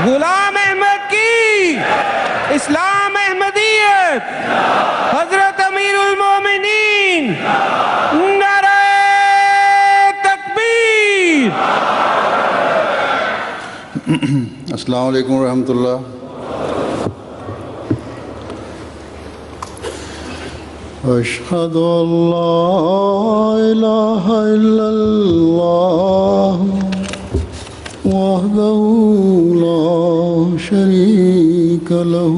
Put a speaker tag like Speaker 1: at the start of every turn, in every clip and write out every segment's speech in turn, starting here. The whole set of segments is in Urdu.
Speaker 1: غلام احمد کی اسلام احمدیت حضرت امیر المومنین نعرہ تکبیر۔
Speaker 2: السلام علیکم ورحمۃ اللہ۔ اشہد ان لا الہ الا اللہ وحدہ لا شریک لہ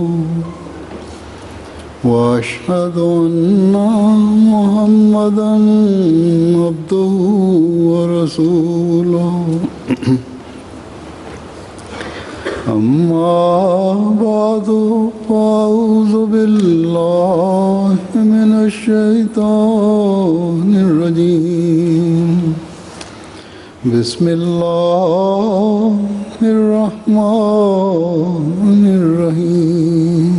Speaker 2: واشہد ان محمدا عبدہ ورسولہ۔ اما بعد فاعوذ باللہ من الشیطان الرجیم۔ بسم اللہ الرحمن الرحیم۔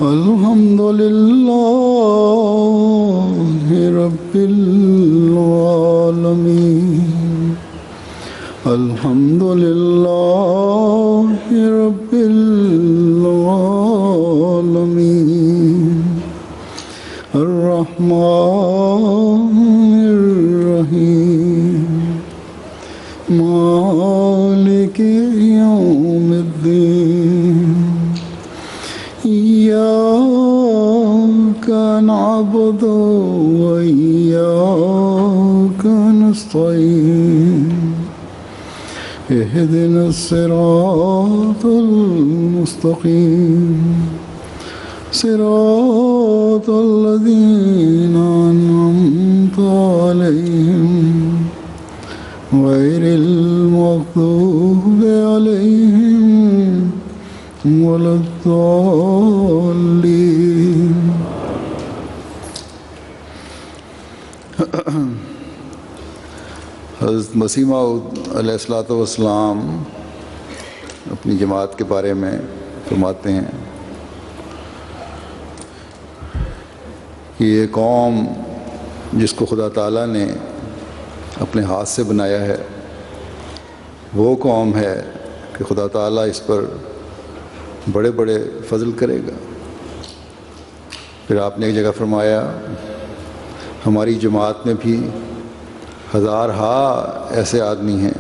Speaker 2: الحمد للہ رب العالمین۔ الحمد للہ رب العالمین۔ الرحمن الرحیم۔ مالک یوم الدین۔ ایاک نعبد وایاک نستعین۔ اهدنا الصراط المستقيم صراط الذين أنعمت عليهم غير المغضوب عليهم ولا الضالين۔ حضرت مسیح موعود علیہ الصلوۃ والسلام اپنی جماعت کے بارے میں فرماتے ہیں کہ یہ قوم جس کو خدا تعالیٰ نے اپنے ہاتھ سے بنایا ہے وہ قوم ہے کہ خدا تعالیٰ اس پر بڑے بڑے فضل کرے گا۔ پھر آپ نے ایک جگہ فرمایا ہماری جماعت میں بھی ہزارہا ایسے آدمی ہیں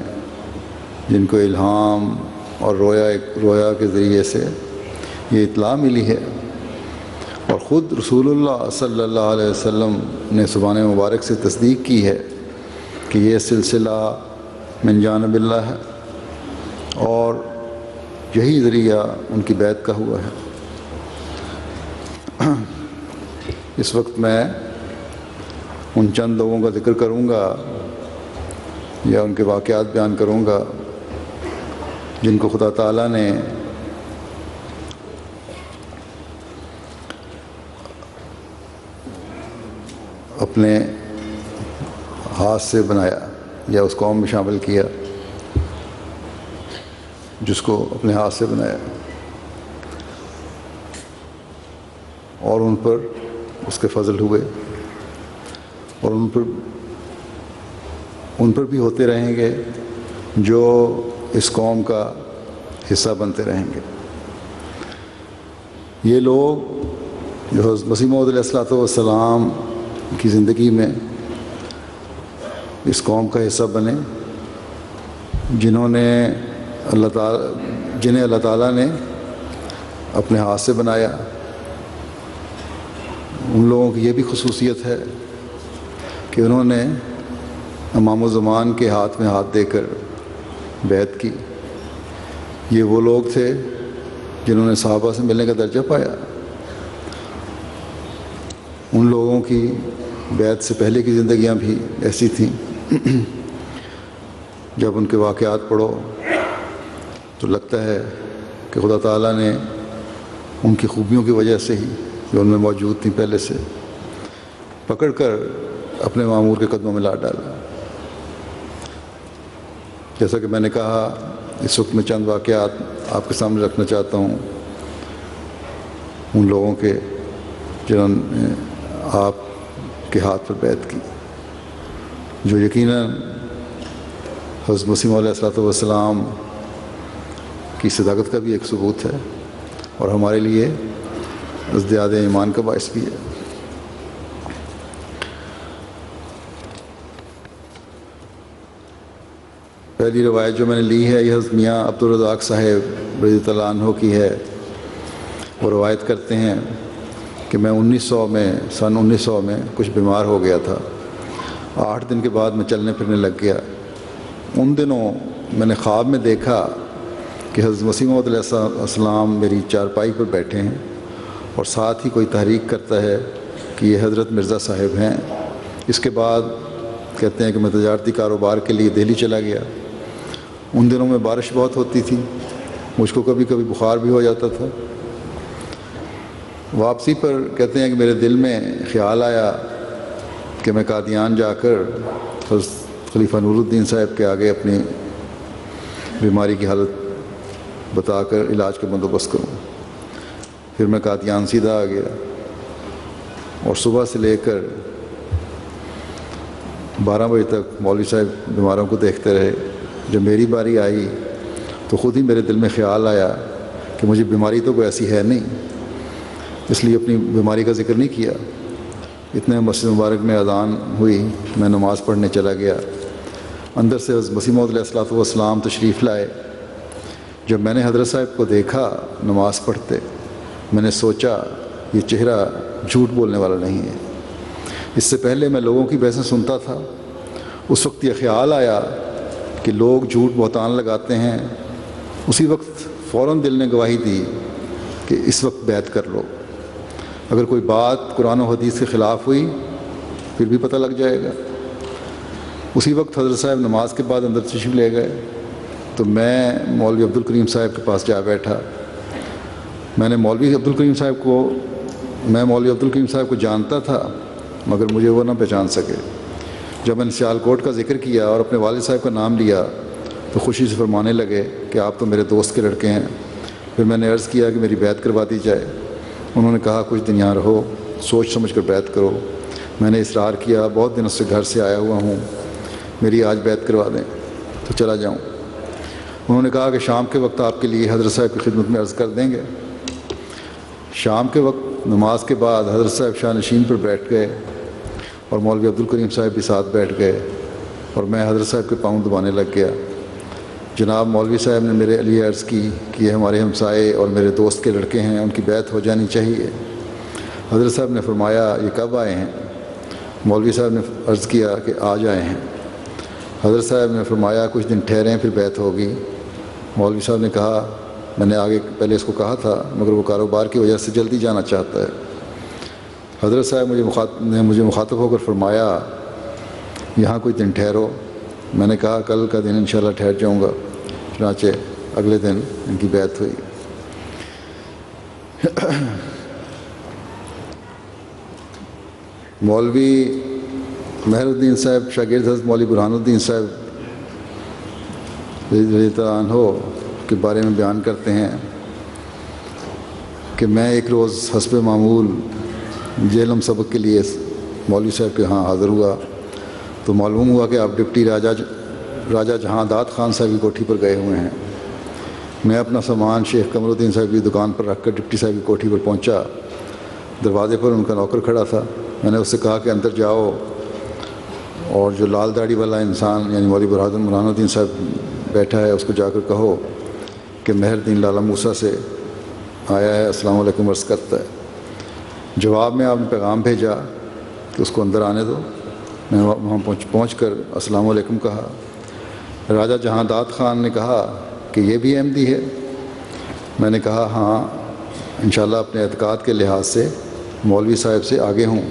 Speaker 2: جن کو الہام اور رویا کے ذریعے سے یہ اطلاع ملی ہے، اور خود رسول اللہ صلی اللہ علیہ وسلم نے زبان مبارک سے تصدیق کی ہے کہ یہ سلسلہ من جانب اللہ ہے، اور یہی ذریعہ ان کی بیعت کا ہوا ہے۔ اس وقت میں ان چند لوگوں کا ذکر کروں گا یا ان کے واقعات بیان کروں گا جن کو خدا تعالیٰ نے اپنے ہاتھ سے بنایا یا اس قوم میں شامل کیا جس کو اپنے ہاتھ سے بنایا، اور ان پر اس کے فضل ہوئے، اور ان پر بھی ہوتے رہیں گے جو اس قوم کا حصہ بنتے رہیں گے۔ یہ لوگ جو حضرت مسیح موعود علیہ الصلوۃ والسلام کی زندگی میں اس قوم کا حصہ بنے، جنہیں اللہ تعالیٰ نے اپنے ہاتھ سے بنایا، ان لوگوں کی یہ بھی خصوصیت ہے کہ انہوں نے امام الزمان کے ہاتھ میں ہاتھ دے کر بیعت کی۔ یہ وہ لوگ تھے جنہوں نے صحابہ سے ملنے کا درجہ پایا۔ ان لوگوں کی بیعت سے پہلے کی زندگیاں بھی ایسی تھیں۔ جب ان کے واقعات پڑھو تو لگتا ہے کہ خدا تعالیٰ نے ان کی خوبیوں کی وجہ سے ہی جو ان میں موجود تھیں پہلے سے پکڑ کر اپنے معمور کے قدموں میں لا ڈالا۔ جیسا کہ میں نے کہا اس وقت میں چند واقعات آپ کے سامنے رکھنا چاہتا ہوں ان لوگوں کے جنہوں نے آپ کے ہاتھ پر بیعت کی، جو یقیناً حضرت مسیح علیہ الصلوۃ والسلام کی صداقت کا بھی ایک ثبوت ہے اور ہمارے لیے ازدیاد ایمان کا باعث بھی ہے۔ پہلی روایت جو میں نے لی ہے یہ حضرت میاں عبدالرزاق صاحب رضی اللہ عنہ کی ہے۔ وہ روایت کرتے ہیں کہ میں سن 1900 میں کچھ بیمار ہو گیا تھا۔ 8 دن کے بعد میں چلنے پھرنے لگ گیا۔ ان دنوں میں نے خواب میں دیکھا کہ حضرت مسیح موعود علیہ السلام میری چارپائی پر بیٹھے ہیں اور ساتھ ہی کوئی تحریک کرتا ہے کہ یہ حضرت مرزا صاحب ہیں۔ اس کے بعد کہتے ہیں کہ میں تجارتی کاروبار کے لیے دہلی چلا گیا۔ ان دنوں میں بارش بہت ہوتی تھی، مجھ کو کبھی کبھی بخار بھی ہو جاتا تھا۔ واپسی پر کہتے ہیں کہ میرے دل میں خیال آیا کہ میں قادیان جا کر حضرت خلیفہ نور الدین صاحب کے آگے اپنی بیماری کی حالت بتا کر علاج کا بندوبست کروں۔ پھر میں قادیان سیدھا آ گیا اور صبح سے لے کر 12 بجے تک مولوی صاحب بیماروں کو دیکھتے رہے۔ جب میری باری آئی تو خود ہی میرے دل میں خیال آیا کہ مجھے بیماری تو کوئی ایسی ہے نہیں، اس لیے اپنی بیماری کا ذکر نہیں کیا۔ اتنے مسجد مبارک میں اذان ہوئی، میں نماز پڑھنے چلا گیا۔ اندر سے حضرت مسیح موعود علیہ السلام تشریف لائے۔ جب میں نے حضرت صاحب کو دیکھا نماز پڑھتے، میں نے سوچا یہ چہرہ جھوٹ بولنے والا نہیں ہے۔ اس سے پہلے میں لوگوں کی بحثیں سنتا تھا، اس وقت یہ خیال آیا کہ لوگ جھوٹ بہتان لگاتے ہیں۔ اسی وقت فوراً دل نے گواہی دی کہ اس وقت بیعت کر لو، اگر کوئی بات قرآن و حدیث کے خلاف ہوئی پھر بھی پتہ لگ جائے گا۔ اسی وقت حضرت صاحب نماز کے بعد اندر تشریف لے گئے تو میں مولوی عبدالکریم صاحب کے پاس جا بیٹھا۔ میں مولوی عبدالکریم صاحب کو جانتا تھا مگر مجھے وہ نہ پہچان سکے۔ جب میں نے سیالکوٹ کا ذکر کیا اور اپنے والد صاحب کا نام لیا تو خوشی سے فرمانے لگے کہ آپ تو میرے دوست کے لڑکے ہیں۔ پھر میں نے عرض کیا کہ میری بیعت کروا دی جائے۔ انہوں نے کہا کچھ دن یہاں رہو، سوچ سمجھ کر بیعت کرو۔ میں نے اصرار کیا، بہت دنوں سے گھر سے آیا ہوا ہوں، میری آج بیعت کروا دیں تو چلا جاؤں۔ انہوں نے کہا کہ شام کے وقت آپ کے لیے حضرت صاحب کی خدمت میں عرض کر دیں گے۔ شام کے وقت نماز کے بعد حضرت صاحب شاہ نشین پر بیٹھ گئے اور مولوی عبدالکریم صاحب بھی ساتھ بیٹھ گئے اور میں حضرت صاحب کے پاؤں دبانے لگ گیا۔ جناب مولوی صاحب نے میرے لیے عرض کی کہ یہ ہمارے ہمسائے اور میرے دوست کے لڑکے ہیں، ان کی بیعت ہو جانی چاہیے۔ حضرت صاحب نے فرمایا یہ کب آئے ہیں؟ مولوی صاحب نے عرض کیا کہ آج آئے ہیں۔ حضرت صاحب نے فرمایا کچھ دن ٹھہریں پھر بیعت ہوگی۔ مولوی صاحب نے کہا میں نے آگے پہلے اس کو کہا تھا مگر وہ کاروبار کی وجہ سے جلدی جانا چاہتا ہے۔ حضرت صاحب نے مجھے مخاطب ہو کر فرمایا یہاں کوئی دن ٹھہرو۔ میں نے کہا کل کا دن انشاءاللہ ٹھہر جاؤں گا۔ چنانچہ اگلے دن ان کی بیعت ہوئی۔ مولوی مہر الدین صاحب شاگرد حضرت مولوی برہان الدین صاحب رضی اللہ عنہ کے بارے میں بیان کرتے ہیں کہ میں ایک روز حسب معمول جہلم سبق کے لیے مولوی صاحب کے ہاں حاضر ہوا تو معلوم ہوا کہ آپ ڈپٹی راجہ جہاں داد خان صاحب کی کوٹھی پر گئے ہوئے ہیں۔ میں اپنا سامان شیخ قمر الدین صاحب کی دکان پر رکھ کر ڈپٹی صاحب کی کوٹھی پر پہنچا۔ دروازے پر ان کا نوکر کھڑا تھا۔ میں نے اس سے کہا کہ اندر جاؤ اور جو لال داڑھی والا انسان یعنی مولوی برہان الدین صاحب بیٹھا ہے اس کو جا کر کہو کہ مہر الدین لالا موسیٰ سے آیا ہے، السلام علیکم عرض کرتا ہے۔ جواب میں آپ نے پیغام بھیجا کہ اس کو اندر آنے دو۔ میں وہاں پہنچ کر السلام علیکم کہا۔ راجہ جہاں داد خان نے کہا کہ یہ بھی احمدی ہے؟ میں نے کہا ہاں انشاءاللہ اپنے اعتقاد کے لحاظ سے مولوی صاحب سے آگے ہوں۔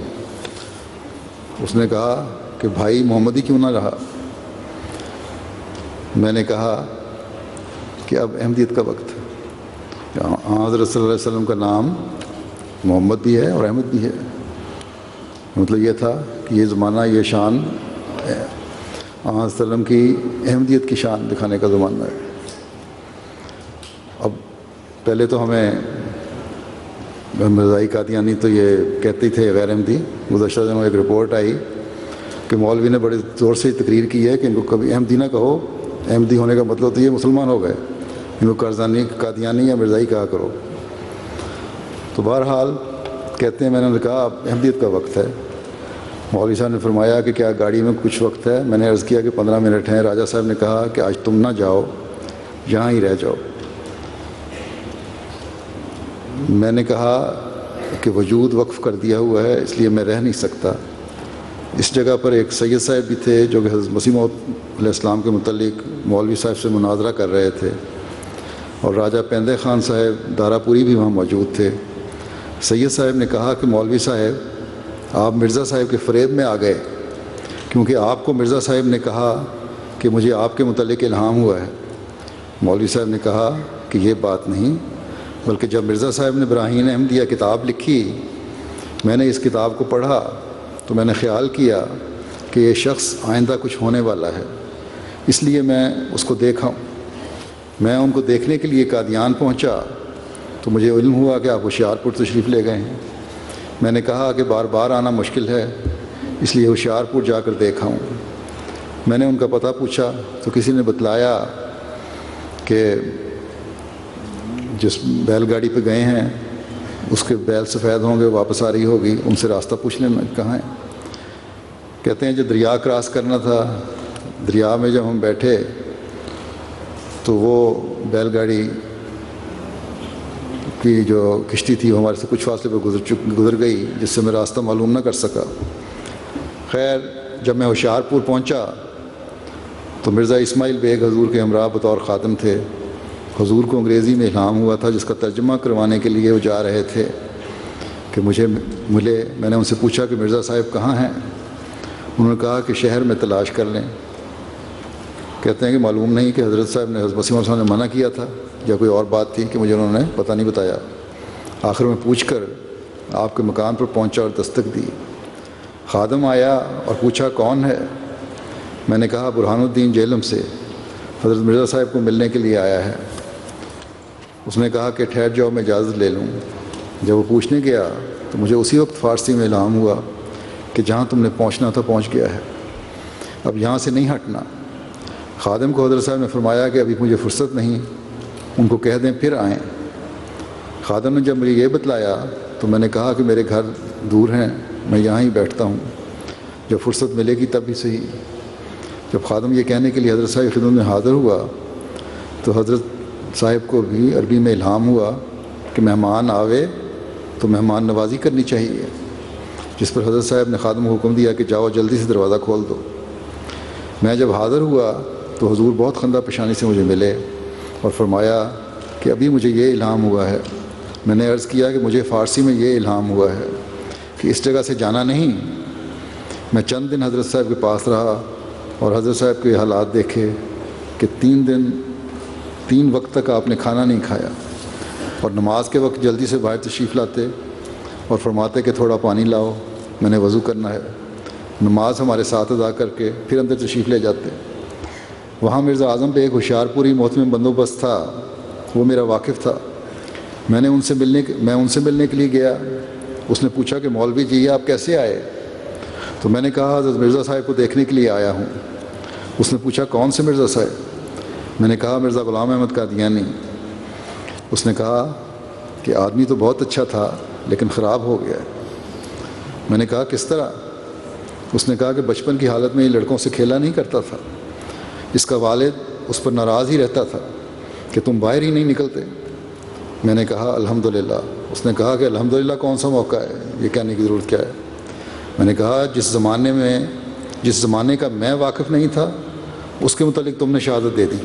Speaker 2: اس نے کہا کہ بھائی محمدی کیوں نہ رہا؟ میں نے کہا کہ اب احمدیت کا وقت ہے۔ حضرت صلی اللہ علیہ وسلم کا نام محمد بھی ہے اور احمد بھی ہے۔ مطلب یہ تھا کہ یہ زمانہ یہ شان حضرت صلی اللہ علیہ وسلم کی احمدیت کی شان دکھانے کا زمانہ ہے۔ اب پہلے تو ہمیں مرزائی قادیانی تو یہ کہتے ہی تھے غیر احمدی۔ گزشتہ دنوں ایک رپورٹ آئی کہ مولوی نے بڑے زور سے تقریر کی ہے کہ ان کو کبھی احمدی نہ کہو، احمدی ہونے کا مطلب تو یہ مسلمان ہو گئے، ان کو قادیانی یا مرزائی کہا کرو۔ تو بہرحال کہتے ہیں میں نے کہا اب احمدیت کا وقت ہے۔ مولوی صاحب نے فرمایا کہ کیا گاڑی میں کچھ وقت ہے؟ میں نے عرض کیا کہ 15 منٹ ہیں۔ راجہ صاحب نے کہا کہ آج تم نہ جاؤ، یہاں ہی رہ جاؤ۔ میں نے کہا کہ وجود وقف کر دیا ہوا ہے، اس لیے میں رہ نہیں سکتا۔ اس جگہ پر ایک سید صاحب بھی تھے جو کہ حضرت مسیح موعود علیہ السلام کے متعلق مولوی صاحب سے مناظرہ کر رہے تھے، اور راجہ پیندے خان صاحب دارا پوری بھی وہاں موجود تھے۔ سید صاحب نے کہا کہ مولوی صاحب آپ مرزا صاحب کے فریب میں آ گئے، کیونکہ آپ کو مرزا صاحب نے کہا کہ مجھے آپ کے متعلق الہام ہوا ہے۔ مولوی صاحب نے کہا کہ یہ بات نہیں، بلکہ جب مرزا صاحب نے براہین احمدیہ کتاب لکھی، میں نے اس کتاب کو پڑھا تو میں نے خیال کیا کہ یہ شخص آئندہ کچھ ہونے والا ہے، اس لیے میں اس کو دیکھا۔ میں ان کو دیکھنے کے لیے قادیان پہنچا تو مجھے علم ہوا کہ آپ ہوشیارپور تشریف لے گئے ہیں۔ میں نے کہا کہ بار بار آنا مشکل ہے، اس لیے ہوشیارپور جا کر دیکھا ہوں۔ میں نے ان کا پتہ پوچھا تو کسی نے بتلایا کہ جس بیل گاڑی پہ گئے ہیں اس کے بیل سفید ہوں گے، واپس آ رہی ہوگی، ان سے راستہ پوچھ لینا کہاں ہے۔ کہتے ہیں جو دریا کراس کرنا تھا، دریا میں جب ہم بیٹھے تو وہ بیل گاڑی کی جو کشتی تھی وہ ہمارے سے کچھ فاصلے پہ گزر گئی، جس سے میں راستہ معلوم نہ کر سکا۔ خیر جب میں ہوشیارپور پہنچا تو مرزا اسماعیل بیگ حضور کے ہمراہ بطور خادم تھے۔ حضور کو انگریزی میں الہام ہوا تھا جس کا ترجمہ کروانے کے لیے وہ جا رہے تھے کہ مجھے ملے۔ میں نے ان سے پوچھا کہ مرزا صاحب کہاں ہیں؟ انہوں نے کہا کہ شہر میں تلاش کر لیں۔ کہتے ہیں کہ معلوم نہیں کہ حضرت صاحب نے حضرت مسیح موعود صاحب نے منع کیا تھا یا کوئی اور بات تھی کہ مجھے انہوں نے پتہ نہیں بتایا۔ آخر میں پوچھ کر آپ کے مکان پر پہنچا اور دستک دی۔ خادم آیا اور پوچھا کون ہے؟ میں نے کہا برہان الدین جیلم سے حضرت مرزا صاحب کو ملنے کے لیے آیا ہے۔ اس نے کہا کہ ٹھہر جاؤ میں اجازت لے لوں۔ جب وہ پوچھنے گیا تو مجھے اسی وقت فارسی میں الہام ہوا کہ جہاں تم نے پہنچنا تھا پہنچ گیا ہے، اب یہاں سے نہیں ہٹنا۔ خادم کو حضرت صاحب نے فرمایا کہ ابھی مجھے فرصت نہیں، ان کو کہہ دیں پھر آئیں۔ خادم نے جب مجھے یہ بتلایا تو میں نے کہا کہ میرے گھر دور ہیں، میں یہاں ہی بیٹھتا ہوں، جب فرصت ملے گی تب بھی صحیح۔ جب خادم یہ کہنے کے لیے حضرت صاحب کی خدمت میں حاضر ہوا تو حضرت صاحب کو بھی عربی میں الہام ہوا کہ مہمان آوے تو مہمان نوازی کرنی چاہیے، جس پر حضرت صاحب نے خادم کو حکم دیا کہ جاؤ جلدی سے دروازہ کھول دو۔ میں جب حاضر ہوا تو حضور بہت خندہ پیشانی سے مجھے ملے اور فرمایا کہ ابھی مجھے یہ الہام ہوا ہے۔ میں نے عرض کیا کہ مجھے فارسی میں یہ الہام ہوا ہے کہ اس جگہ سے جانا نہیں۔ میں چند دن حضرت صاحب کے پاس رہا اور حضرت صاحب کے حالات دیکھے کہ 3 وقت تک آپ نے کھانا نہیں کھایا، اور نماز کے وقت جلدی سے باہر تشریف لاتے اور فرماتے کہ تھوڑا پانی لاؤ، میں نے وضو کرنا ہے۔ نماز ہمارے ساتھ ادا کر کے پھر اندر تشریف لے جاتے۔ وہاں مرزا اعظم بیگ ہوشیارپوری محتمم بندوبست تھا، وہ میرا واقف تھا۔ میں ان سے ملنے کے لیے گیا۔ اس نے پوچھا کہ مولوی جی آپ کیسے آئے؟ تو میں نے کہا حضرت مرزا صاحب کو دیکھنے کے لیے آیا ہوں۔ اس نے پوچھا کون سے مرزا صاحب؟ میں نے کہا مرزا غلام احمد قادیانی۔ اس نے کہا کہ آدمی تو بہت اچھا تھا لیکن خراب ہو گیا۔ میں نے کہا کس طرح؟ اس نے کہا کہ بچپن کی حالت میں یہ لڑکوں سے کھیلا نہیں کرتا تھا، اس کا والد اس پر ناراض ہی رہتا تھا کہ تم باہر ہی نہیں نکلتے۔ میں نے کہا الحمدللہ۔ اس نے کہا کہ الحمدللہ کون سا موقع ہے، یہ کہنے کی ضرورت کیا ہے؟ میں نے کہا جس زمانے کا میں واقف نہیں تھا اس کے متعلق تم نے شہادت دے دی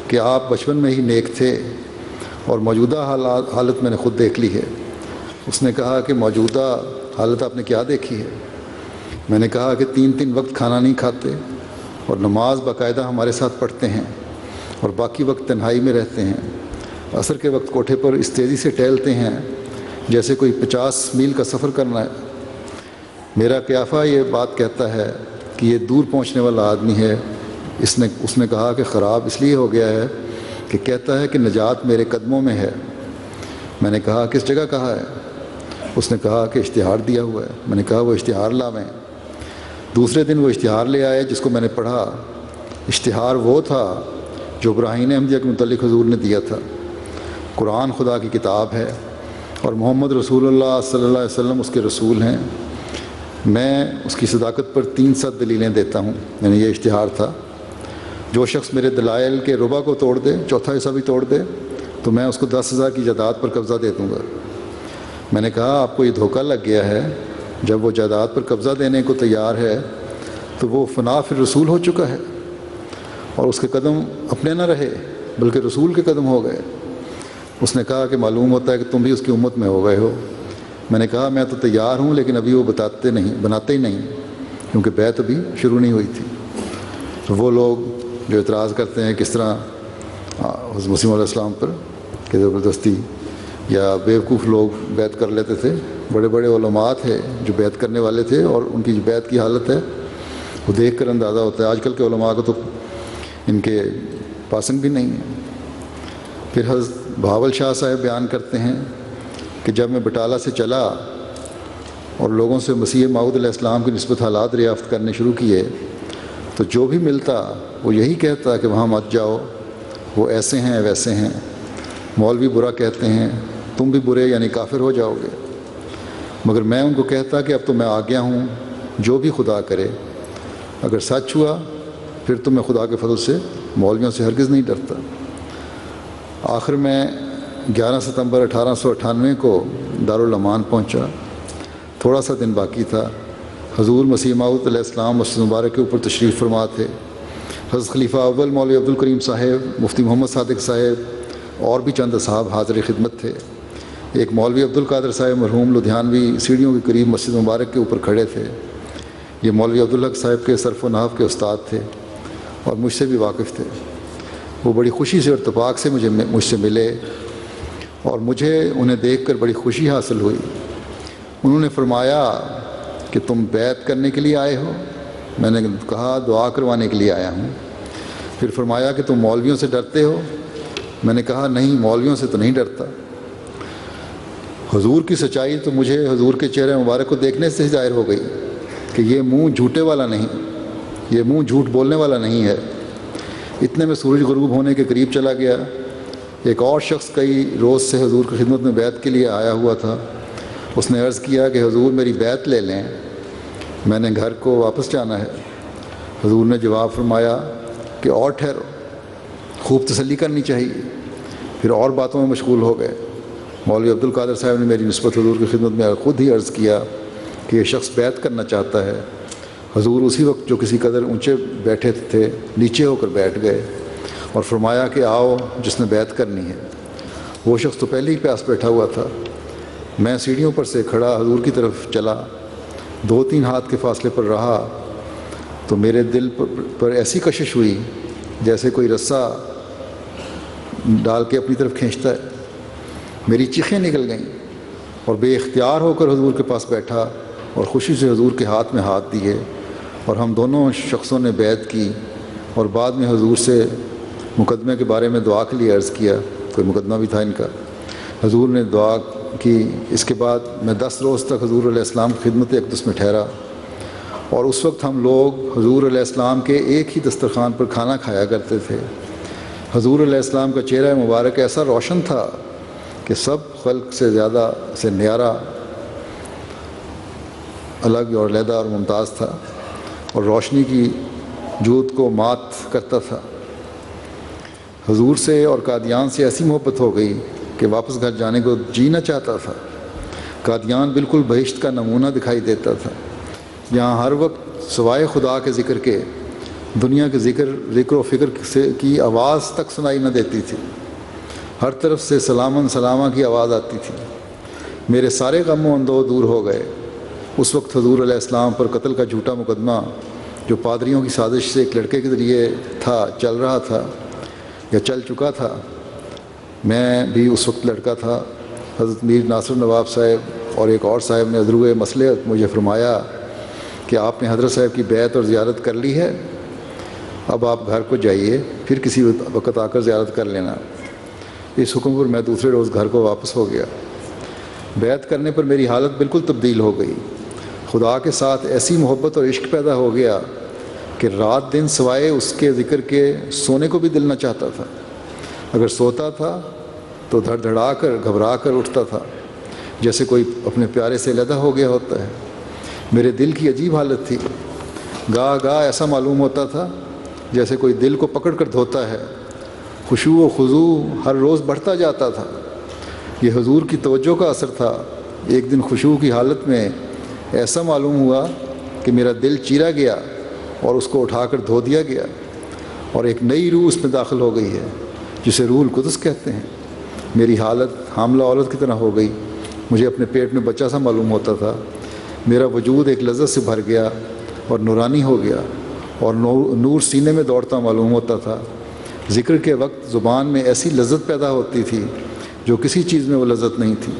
Speaker 2: کہ آپ بچپن میں ہی نیک تھے، اور موجودہ حالت میں نے خود دیکھ لی ہے۔ اس نے کہا کہ موجودہ حالت آپ نے کیا دیکھی ہے؟ میں نے کہا کہ 3 وقت کھانا نہیں کھاتے اور نماز باقاعدہ ہمارے ساتھ پڑھتے ہیں، اور باقی وقت تنہائی میں رہتے ہیں۔ عصر کے وقت کوٹھے پر اس تیزی سے ٹہلتے ہیں جیسے کوئی 50 میل کا سفر کرنا ہے۔ میرا قیافہ یہ بات کہتا ہے کہ یہ دور پہنچنے والا آدمی ہے۔ اس نے کہا کہ خراب اس لیے ہو گیا ہے کہ کہتا ہے کہ نجات میرے قدموں میں ہے۔ میں نے کہا کس جگہ کہا ہے؟ اس نے کہا کہ اشتہار دیا ہوا ہے۔ میں نے کہا وہ اشتہار لاویں۔ دوسرے دن وہ اشتہار لے آئے جس کو میں نے پڑھا۔ اشتہار وہ تھا جو براہین احمدیہ کے متعلق حضور نے دیا تھا۔ قرآن خدا کی کتاب ہے اور محمد رسول اللہ صلی اللہ علیہ وسلم اس کے رسول ہیں۔ میں اس کی صداقت پر 300 دلیلیں دیتا ہوں، یعنی یہ اشتہار تھا۔ جو شخص میرے دلائل کے ربع کو توڑ دے، چوتھا حصہ بھی توڑ دے، تو میں اس کو 10,000 کی جائیداد پر قبضہ دے دوں گا۔ میں نے کہا آپ کو یہ دھوکہ لگ گیا ہے، جب وہ جائیداد پر قبضہ دینے کو تیار ہے تو وہ فنا فی الرسول ہو چکا ہے، اور اس کے قدم اپنے نہ رہے بلکہ رسول کے قدم ہو گئے۔ اس نے کہا کہ معلوم ہوتا ہے کہ تم بھی اس کی امت میں ہو گئے ہو۔ میں نے کہا میں تو تیار ہوں، لیکن ابھی وہ بناتے ہی نہیں، کیونکہ بیعت ابھی شروع نہیں ہوئی تھی۔ تو وہ لوگ جو اعتراض کرتے ہیں کس طرح حضرت مسیح علیہ السلام پر کہ زبردستی یا بیوقوف لوگ بیعت کر لیتے تھے، بڑے بڑے علماء تھے جو بیعت کرنے والے تھے، اور ان کی جو بیعت کی حالت ہے وہ دیکھ کر اندازہ ہوتا ہے۔ آج کل کے علماء کو تو ان کے پاسنگ بھی نہیں ہے۔ پھر حضرت بہاول شاہ صاحب بیان کرتے ہیں کہ جب میں بٹالہ سے چلا اور لوگوں سے مسیح موعود علیہ السلام کی نسبت حالات دریافت کرنے شروع کیے، تو جو بھی ملتا وہ یہی کہتا کہ وہاں مت جاؤ، وہ ایسے ہیں ویسے ہیں، مولوی برا کہتے ہیں، تم بھی برے یعنی کافر ہو جاؤ گے۔ مگر میں ان کو کہتا کہ اب تو میں آ گیا ہوں، جو بھی خدا کرے، اگر سچ ہوا پھر تو میں خدا کے فضل سے مولویوں سے ہرگز نہیں ڈرتا۔ آخر میں 11 ستمبر 1898 کو دارالامان پہنچا۔ تھوڑا سا دن باقی تھا۔ حضور مسیح موعود علیہ السلام مسجد مبارک کے اوپر تشریف فرما تھے۔ حضرت خلیفہ اول مولوی عبدالکریم صاحب، مفتی محمد صادق صاحب اور بھی چند اصحاب حاضر خدمت تھے۔ ایک مولوی عبدالقادر صاحب مرحوم لدھیانوی سیڑھیوں کے قریب مسجد مبارک کے اوپر کھڑے تھے۔ یہ مولوی عبدالحق صاحب کے صرف و نحو کے استاد تھے اور مجھ سے بھی واقف تھے۔ وہ بڑی خوشی سے اور اتفاق سے مجھ سے ملے اور مجھے انہیں دیکھ کر بڑی خوشی حاصل ہوئی۔ انہوں نے فرمایا کہ تم بیعت کرنے کے لیے آئے ہو؟ میں نے کہا دعا کروانے کے لیے آیا ہوں۔ پھر فرمایا کہ تم مولویوں سے ڈرتے ہو؟ میں نے کہا نہیں، مولویوں سے تو نہیں ڈرتا۔ حضور کی سچائی تو مجھے حضور کے چہرے مبارک کو دیکھنے سے ظاہر ہو گئی کہ یہ منہ جھوٹے والا نہیں، یہ منہ جھوٹ بولنے والا نہیں ہے۔ اتنے میں سورج غروب ہونے کے قریب چلا گیا۔ ایک اور شخص کئی روز سے حضور کی خدمت میں بیعت کے لیے آیا ہوا تھا۔ اس نے عرض کیا کہ حضور میری بیعت لے لیں، میں نے گھر کو واپس جانا ہے۔ حضور نے جواب فرمایا کہ اور ٹھہرو، خوب تسلی کرنی چاہیے۔ پھر اور باتوں میں مشغول ہو گئے۔ مولوی عبدالقادر صاحب نے میری نسبت حضور کی خدمت میں خود ہی عرض کیا کہ یہ شخص بیعت کرنا چاہتا ہے۔ حضور اسی وقت جو کسی قدر اونچے بیٹھے تھے نیچے ہو کر بیٹھ گئے اور فرمایا کہ آؤ جس نے بیعت کرنی ہے۔ وہ شخص تو پہلے ہی پیاس بیٹھا ہوا تھا۔ میں سیڑھیوں پر سے کھڑا حضور کی طرف چلا، 2-3 ہاتھ کے فاصلے پر رہا تو میرے دل پر ایسی کشش ہوئی جیسے کوئی رسہ ڈال کے اپنی طرف کھینچتا ہے۔ میری چیخیں نکل گئیں اور بے اختیار ہو کر حضور کے پاس بیٹھا اور خوشی سے حضور کے ہاتھ میں ہاتھ دیے، اور ہم دونوں شخصوں نے بیعت کی۔ اور بعد میں حضور سے مقدمے کے بارے میں دعا کے لیے عرض کیا، کوئی مقدمہ بھی تھا ان کا۔ حضور نے دعا کی۔ اس کے بعد میں 10 روز تک حضور علیہ السلام کی خدمت اقدس میں ٹھہرا، اور اس وقت ہم لوگ حضور علیہ السلام کے ایک ہی دسترخوان پر کھانا کھایا کرتے تھے۔ حضور علیہ السلام کا چہرہ مبارک ایسا روشن تھا کہ سب خلق سے زیادہ سے نیارا، الگ اور علیحدہ اور ممتاز تھا، اور روشنی کی جوت کو مات کرتا تھا۔ حضور سے اور قادیان سے ایسی محبت ہو گئی کہ واپس گھر جانے کو جی نہ چاہتا تھا۔ قادیان بالکل بہشت کا نمونہ دکھائی دیتا تھا۔ یہاں ہر وقت سوائے خدا کے ذکر کے دنیا کے ذکر و فکر کی آواز تک سنائی نہ دیتی تھی۔ ہر طرف سے سلامن سلامہ کی آواز آتی تھی۔ میرے سارے غم و اندوہ دور ہو گئے۔ اس وقت حضور علیہ السلام پر قتل کا جھوٹا مقدمہ جو پادریوں کی سازش سے ایک لڑکے کے ذریعے چل رہا تھا یا چل چکا تھا، میں بھی اس وقت لڑکا تھا۔ حضرت میر ناصر نواب صاحب اور ایک اور صاحب نے ادروئے مصلحت مجھے فرمایا کہ آپ نے حضرت صاحب کی بیعت اور زیارت کر لی ہے، اب آپ گھر کو جائیے، پھر کسی وقت آ کر زیارت کر لینا۔ اس حکم پر میں دوسرے روز گھر کو واپس ہو گیا۔ بیعت کرنے پر میری حالت بالکل تبدیل ہو گئی۔ خدا کے ساتھ ایسی محبت اور عشق پیدا ہو گیا کہ رات دن سوائے اس کے ذکر کے سونے کو بھی دل نہ چاہتا تھا. اگر سوتا تھا تو دھڑ دھڑا کر گھبرا کر اٹھتا تھا جیسے کوئی اپنے پیارے سے علیحدہ ہو گیا ہوتا ہے. میرے دل کی عجیب حالت تھی. گاہ گاہ ایسا معلوم ہوتا تھا جیسے کوئی دل کو پکڑ کر دھوتا ہے. خشوع و خضوع ہر روز بڑھتا جاتا تھا. یہ حضور کی توجہ کا اثر تھا. ایک دن خشوع کی حالت میں ایسا معلوم ہوا کہ میرا دل چیرا گیا اور اس کو اٹھا کر دھو دیا گیا اور ایک نئی روح اس میں داخل ہو گئی ہے جسے روح القدس کہتے ہیں. میری حالت حاملہ عورت کی طرح ہو گئی. مجھے اپنے پیٹ میں بچہ سا معلوم ہوتا تھا. میرا وجود ایک لذت سے بھر گیا اور نورانی ہو گیا اور نور سینے میں دوڑتا معلوم ہوتا تھا. ذکر کے وقت زبان میں ایسی لذت پیدا ہوتی تھی جو کسی چیز میں وہ لذت نہیں تھی.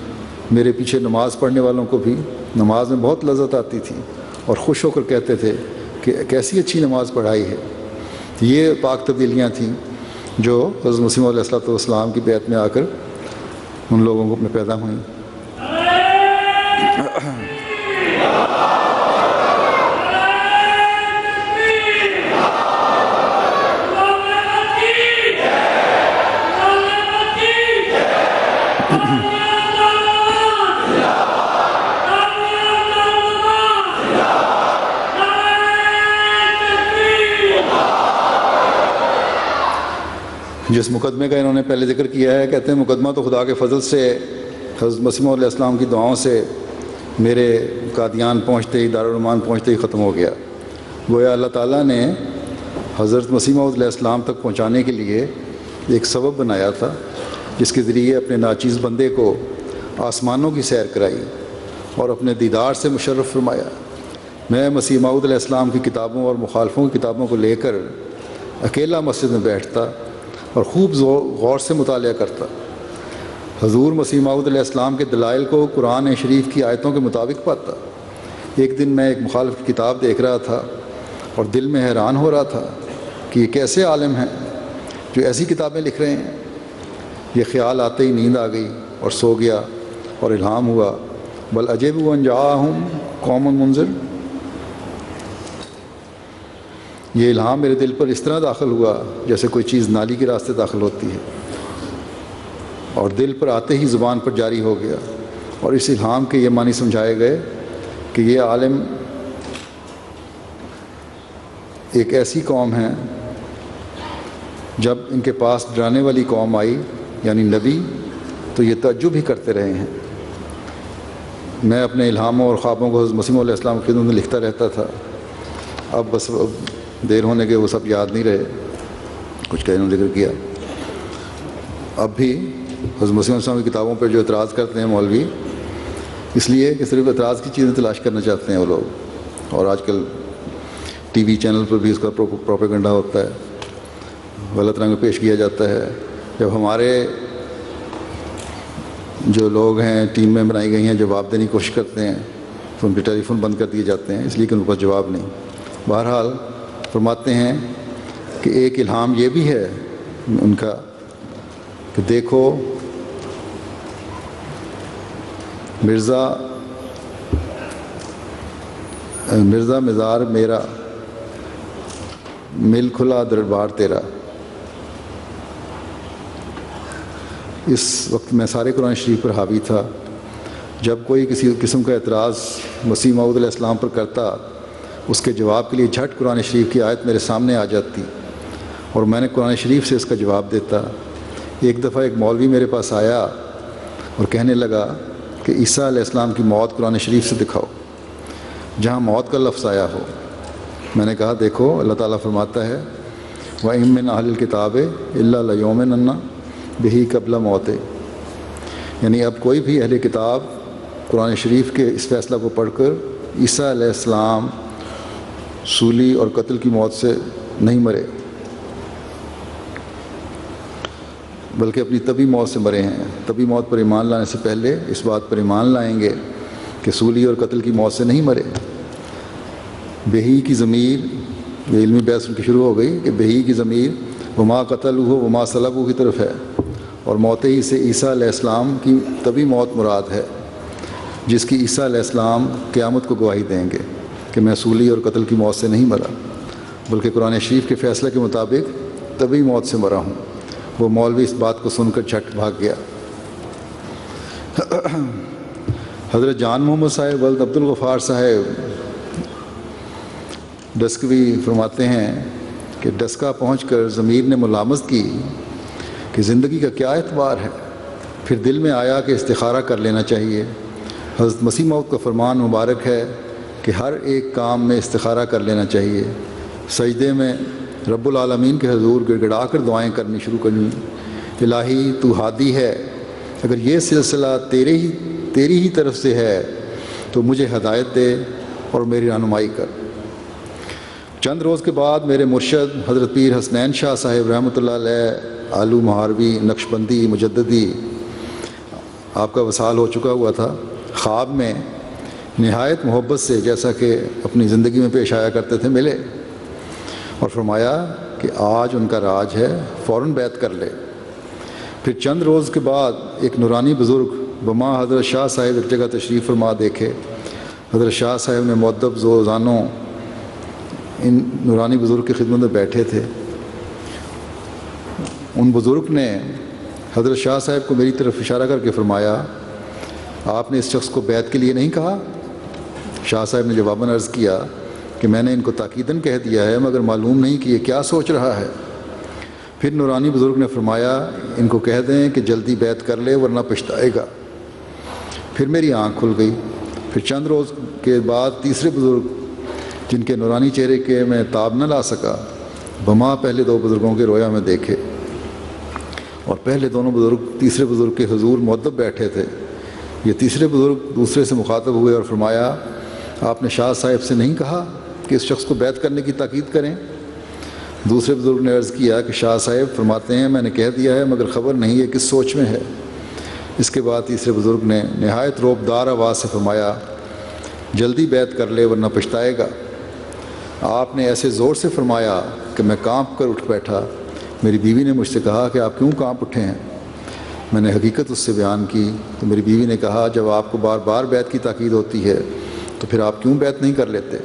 Speaker 2: میرے پیچھے نماز پڑھنے والوں کو بھی نماز میں بہت لذت آتی تھی اور خوش ہو کر کہتے تھے کہ کیسی اچھی نماز پڑھائی ہے. یہ پاک تبدیلیاں تھیں جو حضرت مسیح موعود علیہ السلام کی بیعت میں آ کر ان لوگوں کو میں پیدا ہوئیں. جس مقدمے کا انہوں نے پہلے ذکر کیا ہے، کہتے ہیں مقدمہ تو خدا کے فضل سے حضرت مسیح موعود علیہ السلام کی دعاؤں سے میرے قادیان پہنچتے ہی، دارالعمان پہنچتے ہی ختم ہو گیا. گویا اللہ تعالیٰ نے حضرت مسیح موعود علیہ السلام تک پہنچانے کے لیے ایک سبب بنایا تھا جس کے ذریعے اپنے ناچیز بندے کو آسمانوں کی سیر کرائی اور اپنے دیدار سے مشرف فرمایا. میں مسیح موعود علیہ السلام کی کتابوں اور مخالفوں کی کتابوں کو لے کر اکیلا مسجد میں بیٹھتا اور خوب غور سے مطالعہ کرتا. حضور مسیح موعود علیہ السلام کے دلائل کو قرآن شریف کی آیتوں کے مطابق پاتا. ایک دن میں ایک مخالف کی کتاب دیکھ رہا تھا اور دل میں حیران ہو رہا تھا کہ یہ کیسے عالم ہیں جو ایسی کتابیں لکھ رہے ہیں. یہ خیال آتے ہی نیند آ گئی اور سو گیا اور الہام ہوا، بل عجبوا ان جاءہم قوم منذر. یہ الہام میرے دل پر اس طرح داخل ہوا جیسے کوئی چیز نالی کے راستے داخل ہوتی ہے، اور دل پر آتے ہی زبان پر جاری ہو گیا. اور اس الہام کے یہ معنی سمجھائے گئے کہ یہ عالم ایک ایسی قوم ہے، جب ان کے پاس ڈرانے والی قوم آئی یعنی نبی تو یہ تعجب ہی کرتے رہے ہیں. میں اپنے الہاموں اور خوابوں کو حضرت مسیح موعود علیہ السلام کی خدمت میں لکھتا رہتا تھا. اب بس دیر ہونے کے وہ سب یاد نہیں رہے، کچھ کہ انہوں نے ذکر کیا. اب بھی حضرت مسیح علیہ السلام کی کتابوں پر جو اعتراض کرتے ہیں مولوی، اس لیے کہ صرف اعتراض کی چیزیں تلاش کرنا چاہتے ہیں وہ لوگ. اور آج کل ٹی وی چینل پر بھی اس کا پروپیگنڈا ہوتا ہے، غلط رنگ میں پیش کیا جاتا ہے. جب ہمارے جو لوگ ہیں ٹیم میں بنائی گئی ہیں جواب دینے کی کوشش کرتے ہیں تو ان کے ٹیلی فون بند کر دیے جاتے ہیں، اس لیے کہ ان کے پاس جواب نہیں. بہرحال فرماتے ہیں کہ ایک الہام یہ بھی ہے ان کا کہ دیکھو مرزا مزار میرا، مل کھلا دربار تیرا. اس وقت میں سارے قرآن شریف پر حاوی تھا. جب کوئی کسی قسم کا اعتراض مسیح موعود علیہ السلام پر کرتا، اس کے جواب کے لیے جھٹ قرآن شریف کی آیت میرے سامنے آ جاتی اور میں نے قرآن شریف سے اس کا جواب دیتا. ایک دفعہ ایک مولوی میرے پاس آیا اور کہنے لگا کہ عیسیٰ علیہ السلام کی موت قرآن شریف سے دکھاؤ جہاں موت کا لفظ آیا ہو. میں نے کہا دیکھو اللہ تعالیٰ فرماتا ہے وَإِن مِّنْ أَهْلِ الْكِتَابِ إِلَّا لَيُؤْمِنَنَّ بِهِ قَبْلَ مَوْتِهِ. یعنی اب کوئی بھی اہل کتاب قرآن شریف کے اس فیصلہ کو پڑھ کر عیسیٰ علیہ السلام سولی اور قتل کی موت سے نہیں مرے بلکہ اپنی طبی موت سے مرے ہیں. طبی موت پر ایمان لانے سے پہلے اس بات پر ایمان لائیں گے کہ سولی اور قتل کی موت سے نہیں مرے. بہی کی ضمیر، یہ علمی بحث کی شروع ہو گئی کہ بہی کی ضمیر وما قتلہ وما صلبہ کی طرف ہے، اور موت ہی سے عیسیٰ علیہ السلام کی طبی موت مراد ہے جس کی عیسیٰ علیہ السلام قیامت کو گواہی دیں گے کہ میں سولی اور قتل کی موت سے نہیں مرا. بلکہ قرآن شریف کے فیصلے کے مطابق طبی موت سے مرا ہوں۔ وہ مولوی اس بات کو سن کر جھٹ بھاگ گیا۔ حضرت جان محمد صاحب ولد عبدالغفار صاحب ڈسکوی فرماتے ہیں کہ ڈسکا پہنچ کر ضمیر نے ملامت کی کہ زندگی کا کیا اعتبار ہے۔ پھر دل میں آیا کہ استخارہ کر لینا چاہیے۔ حضرت مسیح موعود کا فرمان مبارک ہے کہ ہر ایک کام میں استخارہ کر لینا چاہیے۔ سجدے میں رب العالمین کے حضور گڑ گڑا کر دعائیں کرنی شروع کرنی، الہی تو ہادی ہے، اگر یہ سلسلہ تیری ہی طرف سے ہے تو مجھے ہدایت دے اور میری رہنمائی کر۔ چند روز کے بعد میرے مرشد حضرت پیر حسنین شاہ صاحب رحمۃ اللہ علیہ آلو محاربی نقشبندی مجددی، آپ کا وصال ہو چکا ہوا تھا، خواب میں نہایت محبت سے جیسا کہ اپنی زندگی میں پیش آیا کرتے تھے ملے اور فرمایا کہ آج ان کا راج ہے، فوراً بیعت کر لے۔ پھر چند روز کے بعد ایک نورانی بزرگ بما حضرت شاہ صاحب ایک جگہ تشریف فرما دیکھے۔ حضرت شاہ صاحب نے مؤدب زوزانوں ان نورانی بزرگ کی خدمت میں بیٹھے تھے۔ ان بزرگ نے حضرت شاہ صاحب کو میری طرف اشارہ کر کے فرمایا، آپ نے اس شخص کو بیعت کے لیے نہیں کہا؟ شاہ صاحب نے جواباً عرض کیا کہ میں نے ان کو تاکیداً کہہ دیا ہے، مگر معلوم نہیں کہ یہ کیا سوچ رہا ہے۔ پھر نورانی بزرگ نے فرمایا، ان کو کہہ دیں کہ جلدی بیعت کر لے ورنہ پچھتائے گا۔ پھر میری آنکھ کھل گئی۔ پھر چند روز کے بعد تیسرے بزرگ جن کے نورانی چہرے کے میں تاب نہ لا سکا، بما پہلے دو بزرگوں کے رویا میں دیکھے، اور پہلے دونوں بزرگ تیسرے بزرگ کے حضور مؤدب بیٹھے تھے۔ یہ تیسرے بزرگ دوسرے سے مخاطب ہوئے اور فرمایا، آپ نے شاہ صاحب سے نہیں کہا کہ اس شخص کو بیعت کرنے کی تاکید کریں؟ دوسرے بزرگ نے عرض کیا کہ شاہ صاحب فرماتے ہیں میں نے کہہ دیا ہے، مگر خبر نہیں ہے کس سوچ میں ہے۔ اس کے بعد تیسرے بزرگ نے نہایت روبدار آواز سے فرمایا، جلدی بیعت کر لے ورنہ پچھتائے گا۔ آپ نے ایسے زور سے فرمایا کہ میں کانپ کر اٹھ بیٹھا۔ میری بیوی نے مجھ سے کہا کہ آپ کیوں کانپ اٹھے ہیں؟ میں نے حقیقت اس سے بیان کی تو میری بیوی نے کہا، جب آپ کو بار بار بیعت کی تاکید ہوتی ہے تو پھر آپ کیوں بیعت نہیں کر لیتے؟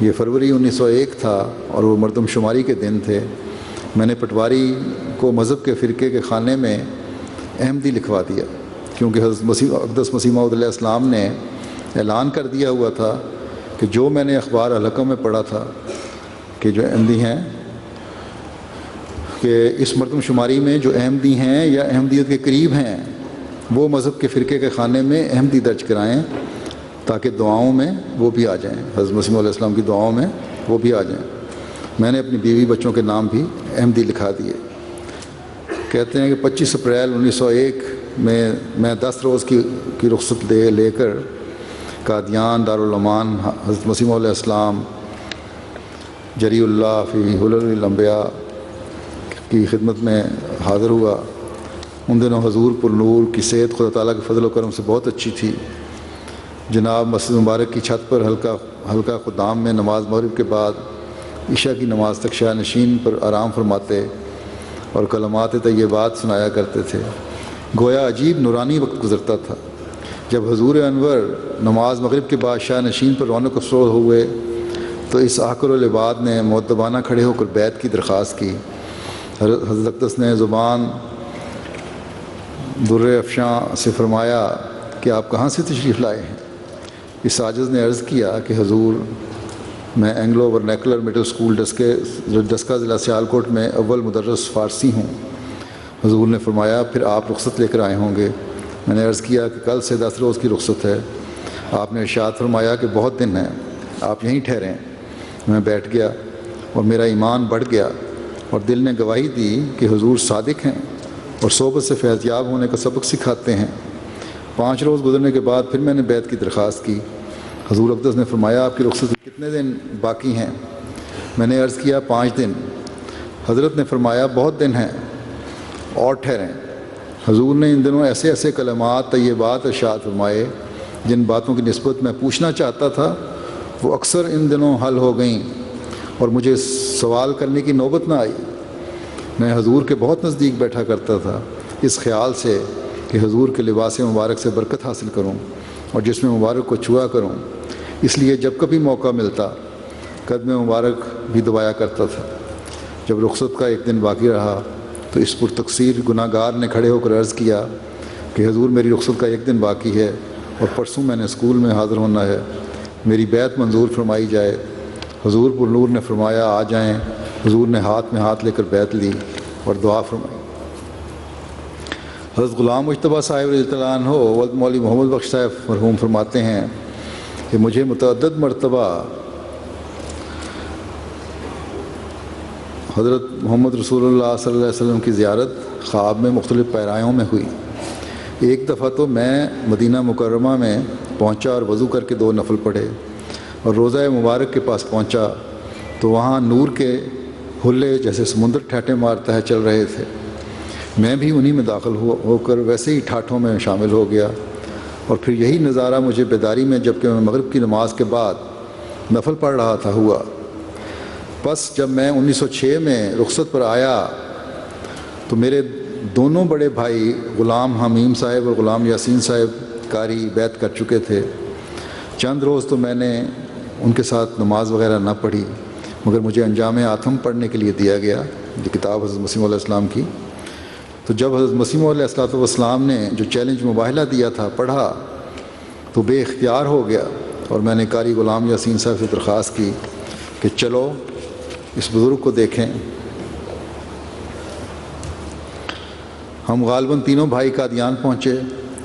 Speaker 2: یہ فروری 1901 تھا اور وہ مردم شماری کے دن تھے۔ میں نے پٹواری کو مذہب کے فرقے کے خانے میں احمدی لکھوا دیا، کیونکہ حضرت اقدس مسیح موعود علیہ السلام نے اعلان کر دیا ہوا تھا کہ جو میں نے اخبار الحکم میں پڑھا تھا کہ جو احمدی ہیں، کہ اس مردم شماری میں جو احمدی ہیں یا احمدیت کے قریب ہیں وہ مذہب کے فرقے کے خانے میں احمدی درج کرائیں تاکہ دعاؤں میں وہ بھی آ جائیں، حضرت مسیح علیہ السلام کی دعاؤں میں وہ بھی آ جائیں۔ میں نے اپنی بیوی بچوں کے نام بھی احمدی لکھا دیے۔ کہتے ہیں کہ 25 اپریل 1901 میں 10 روز کی رخصت لے کر قادیان دارالعمان حضرت مسیح علیہ السلام جری اللہ فی حلل الانبیاء کی خدمت میں حاضر ہوا۔ ان دنوں حضور پر نور کی صحت خدا تعالیٰ کے فضل و کرم سے بہت اچھی تھی۔ جناب مسجد مبارک کی چھت پر ہلکا خدام میں نماز مغرب کے بعد عشاء کی نماز تک شاہ نشین پر آرام فرماتے اور کلمات طیبات سنایا کرتے تھے۔ گویا عجیب نورانی وقت گزرتا تھا۔ جب حضور انور نماز مغرب کے بعد شاہ نشین پر رونق افروز ہوئے تو اس آخر العباد نے مؤدبانہ کھڑے ہو کر بیعت کی درخواست کی۔ حضرت اقدس نے زبان در افشاں سے فرمایا کہ آپ کہاں سے تشریف لائے ہیں؟ اس عاجز نے عرض کیا کہ حضور میں Anglo vernacular middle school Daska ضلع سیالکوٹ میں اول مدرس فارسی ہوں۔ حضور نے فرمایا پھر آپ رخصت لے کر آئے ہوں گے۔ میں نے عرض کیا کہ کل سے 10 روز کی رخصت ہے۔ آپ نے ارشاد فرمایا کہ بہت دن ہیں، آپ یہیں ٹھہریں۔ میں بیٹھ گیا اور میرا ایمان بڑھ گیا اور دل نے گواہی دی کہ حضور صادق ہیں اور صحبت سے فیض یاب ہونے کا سبق سکھاتے ہیں۔ 5 روز گزرنے کے بعد پھر میں نے بیعت کی درخواست کی۔ حضور اقدس نے فرمایا آپ کی رخصت کتنے دن باقی ہیں؟ میں نے عرض کیا 5 دن۔ حضرت نے فرمایا بہت دن ہیں اور ٹھہریں۔ حضور نے ان دنوں ایسے ایسے کلمات طیبات ارشاد فرمائے جن باتوں کی نسبت میں پوچھنا چاہتا تھا وہ اکثر ان دنوں حل ہو گئیں اور مجھے سوال کرنے کی نوبت نہ آئی۔ میں حضور کے بہت نزدیک بیٹھا کرتا تھا اس خیال سے کہ حضور کے لباس مبارک سے برکت حاصل کروں اور جسم مبارک کو چھوا کروں۔ اس لیے جب کبھی موقع ملتا قدم مبارک بھی دبایا کرتا تھا۔ جب رخصت کا ایک دن باقی رہا تو اس پرتقصیر گناہ گار نے کھڑے ہو کر عرض کیا کہ حضور میری رخصت کا ایک دن باقی ہے اور پرسوں میں نے اسکول میں حاضر ہونا ہے، میری بیعت منظور فرمائی جائے۔ حضور پر نور نے فرمایا آ جائیں۔ حضور نے ہاتھ میں ہاتھ لے کر بیعت لی اور دعا فرمائی۔ حضرت غلام مجتبیٰ صاحب رضی اللہ عنہ ولد مولوی محمد بخش صاحب مرحوم فرماتے ہیں کہ مجھے متعدد مرتبہ حضرت محمد رسول اللہ صلی اللہ علیہ وسلم کی زیارت خواب میں مختلف پیرایوں میں ہوئی۔ ایک دفعہ تو میں مدینہ مکرمہ میں پہنچا اور وضو کر کے 2 نفل پڑھے اور روضہ مبارک کے پاس پہنچا تو وہاں نور کے حلے جیسے سمندر ٹھاٹھیں مارتا ہے چل رہے تھے۔ میں بھی انہی میں داخل ہو کر ویسے ہی ٹھاٹھوں میں شامل ہو گیا، اور پھر یہی نظارہ مجھے بیداری میں جب کہ میں مغرب کی نماز کے بعد نفل پڑھ رہا تھا ہوا۔ بس جب میں 1906 میں رخصت پر آیا تو میرے دونوں بڑے بھائی غلام حمیم صاحب اور غلام یاسین صاحب قاری بیعت کر چکے تھے۔ چند روز تو میں نے ان کے ساتھ نماز وغیرہ نہ پڑھی، مگر مجھے انجام آتم پڑھنے کے لیے دیا گیا، یہ کتاب حضرت مسیح علیہ السلام کی۔ تو جب حضرت مسیح علیہ السلام نے جو چیلنج مباہلہ دیا تھا پڑھا تو بے اختیار ہو گیا، اور میں نے قاری غلام یاسین صاحب سے درخواست کی کہ چلو اس بزرگ کو دیکھیں۔ ہم غالباً تینوں بھائی قادیان پہنچے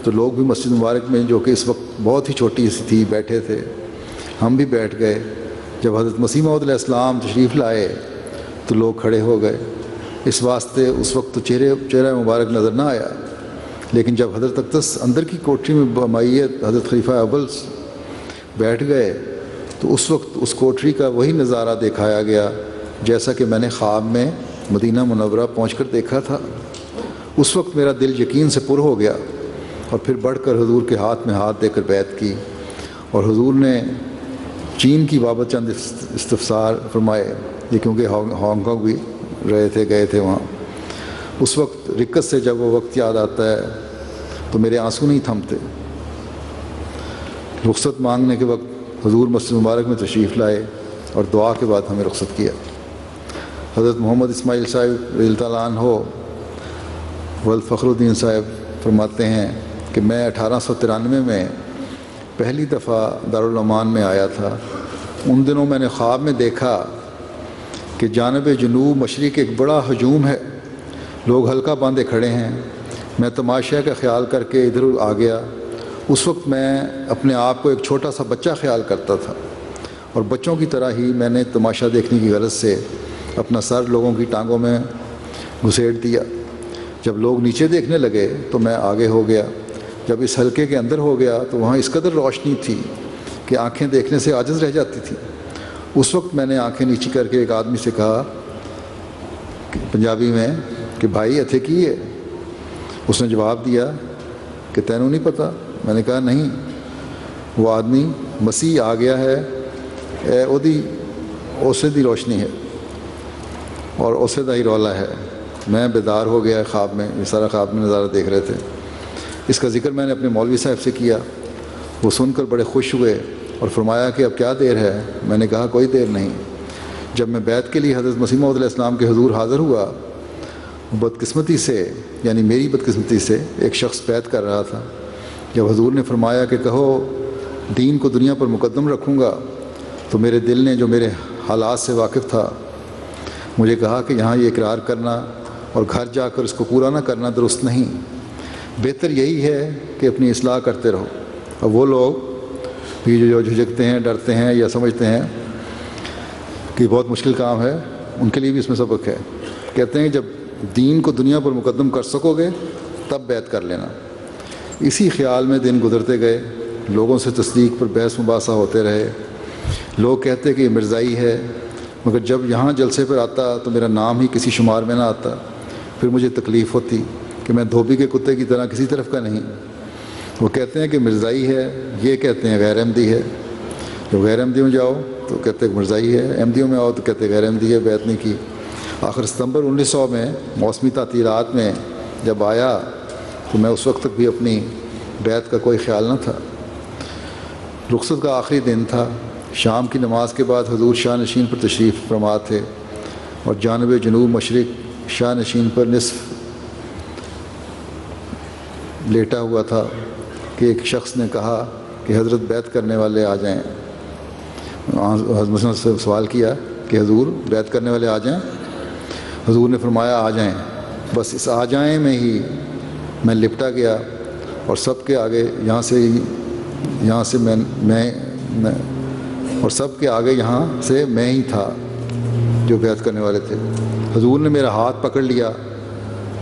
Speaker 2: تو لوگ بھی مسجد مبارک میں، جو کہ اس وقت بہت ہی چھوٹی سی تھی، بیٹھے تھے، ہم بھی بیٹھ گئے۔ جب حضرت مسیح علیہ السلام تشریف لائے تو لوگ کھڑے ہو گئے، اس واسطے اس وقت تو چہرہ مبارک نظر نہ آیا، لیکن جب حضرت اقدس اندر کی کوٹری میں بمعیت حضرت خلیفہ اول بیٹھ گئے تو اس وقت اس کوٹری کا وہی نظارہ دکھایا گیا جیسا کہ میں نے خواب میں مدینہ منورہ پہنچ کر دیکھا تھا۔ اس وقت میرا دل یقین سے پر ہو گیا، اور پھر بڑھ کر حضور کے ہاتھ میں ہاتھ دے کر بیعت کی، اور حضور نے چین کی بابت چند استفسار فرمائے، یہ کیونکہ ہانگ کانگ بھی رہے تھے، گئے تھے وہاں۔ اس وقت رکت سے جب وہ وقت یاد آتا ہے تو میرے آنسو نہیں تھمتے۔ رخصت مانگنے کے وقت حضور مسجد مبارک میں تشریف لائے اور دعا کے بعد ہمیں رخصت کیا۔ حضرت محمد اسماعیل صاحب رضی اللہ عنہ ولد فخر الدین صاحب فرماتے ہیں کہ میں 1893 میں پہلی دفعہ دارالعمان میں آیا تھا۔ ان دنوں میں نے خواب میں دیکھا کہ جانب جنوب مشرق ایک بڑا ہجوم ہے، لوگ حلقہ باندھے کھڑے ہیں۔ میں تماشا کا خیال کر کے ادھر آ گیا۔ اس وقت میں اپنے آپ کو ایک چھوٹا سا بچہ خیال کرتا تھا، اور بچوں کی طرح ہی میں نے تماشا دیکھنے کی غرض سے اپنا سر لوگوں کی ٹانگوں میں گھسیٹ دیا۔ جب لوگ نیچے دیکھنے لگے تو میں آگے ہو گیا۔ جب اس حلقے کے اندر ہو گیا تو وہاں اس قدر روشنی تھی کہ آنکھیں دیکھنے سے عاجز رہ جاتی تھی۔ اس وقت میں نے آنکھیں نیچی کر کے ایک آدمی سے کہا پنجابی میں کہ بھائی اتھے کی ہے؟ اس نے جواب دیا کہ تینوں نہیں پتہ؟ میں نے کہا نہیں۔ وہ آدمی مسیح آ گیا ہے، اے اودی اسے دی روشنی ہے اور اسے دا ہی رولا ہے۔ میں بیدار ہو گیا خواب میں، یہ سارا خواب میں نظارہ دیکھ رہے تھے۔ اس کا ذکر میں نے اپنے مولوی صاحب سے کیا، وہ سن کر بڑے خوش ہوئے اور فرمایا کہ اب کیا دیر ہے؟ میں نے کہا کوئی دیر نہیں۔ جب میں بیعت کے لیے حضرت مسیح علیہ السلام کے حضور حاضر ہوا، بدقسمتی سے یعنی میری بدقسمتی سے ایک شخص بیعت کر رہا تھا۔ جب حضور نے فرمایا کہ کہو دین کو دنیا پر مقدم رکھوں گا، تو میرے دل نے جو میرے حالات سے واقف تھا مجھے کہا کہ یہاں یہ اقرار کرنا اور گھر جا کر اس کو پورا نہ کرنا درست نہیں، بہتر یہی ہے کہ اپنی اصلاح کرتے رہو۔ اب وہ لوگ بھی جو جھجکتے ہیں، ڈرتے ہیں یا سمجھتے ہیں کہ بہت مشکل کام ہے، ان کے لیے بھی اس میں سبق ہے۔ کہتے ہیں کہ جب دین کو دنیا پر مقدم کر سکو گے تب بیعت کر لینا۔ اسی خیال میں دن گزرتے گئے، لوگوں سے تصدیق پر بحث مباحثہ ہوتے رہے۔ لوگ کہتے کہ یہ مرزائی ہے، مگر جب یہاں جلسے پر آتا تو میرا نام ہی کسی شمار میں نہ آتا۔ پھر مجھے تکلیف ہوتی کہ میں دھوبی کے کتے کی طرح کسی طرف کا نہیں۔ وہ کہتے ہیں کہ مرزائی ہے، یہ کہتے ہیں غیر احمدی ہے۔ جب غیر احمدی میں جاؤ تو کہتے ہیں کہ مرزائی ہے، احمدیوں میں آؤ تو کہتے ہیں غیر احمدی ہے، بیعت نہیں کی۔ آخر ستمبر 1900 میں موسمی تعطیلات میں جب آیا تو میں اس وقت تک بھی اپنی بیعت کا کوئی خیال نہ تھا۔ رخصت کا آخری دن تھا، شام کی نماز کے بعد حضور شاہ نشین پر تشریف فرما تھے اور جانب جنوب مشرق شاہ نشین پر نصف لیٹا ہوا تھا کہ ایک شخص نے کہا کہ حضرت بیعت کرنے والے آ جائیں۔ حضرت سے سوال کیا کہ حضور بیعت کرنے والے آ جائیں۔ حضور نے فرمایا آ جائیں۔ بس اس آ جائیں میں ہی میں لپٹا گیا اور سب کے آگے یہاں سے میں ہی تھا جو بیعت کرنے والے تھے۔ حضور نے میرا ہاتھ پکڑ لیا،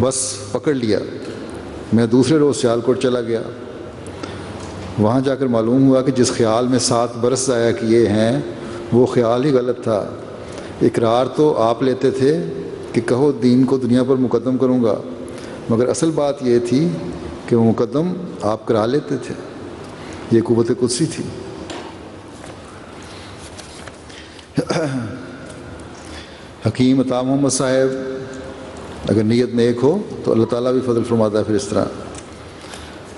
Speaker 2: بس پکڑ لیا۔ میں دوسرے روز سیالکوٹ چلا گیا۔ وہاں جا کر معلوم ہوا کہ جس خیال میں 7 برس ضائع کیے ہیں وہ خیال ہی غلط تھا۔ اقرار تو آپ لیتے تھے کہ کہو دین کو دنیا پر مقدم کروں گا، مگر اصل بات یہ تھی کہ وہ مقدم آپ کرا لیتے تھے۔ یہ قوت قدسی تھی۔ حکیم عطا محمد صاحب اگر نیت نیک ہو تو اللہ تعالیٰ بھی فضل فرماتا ہے۔ پھر اس طرح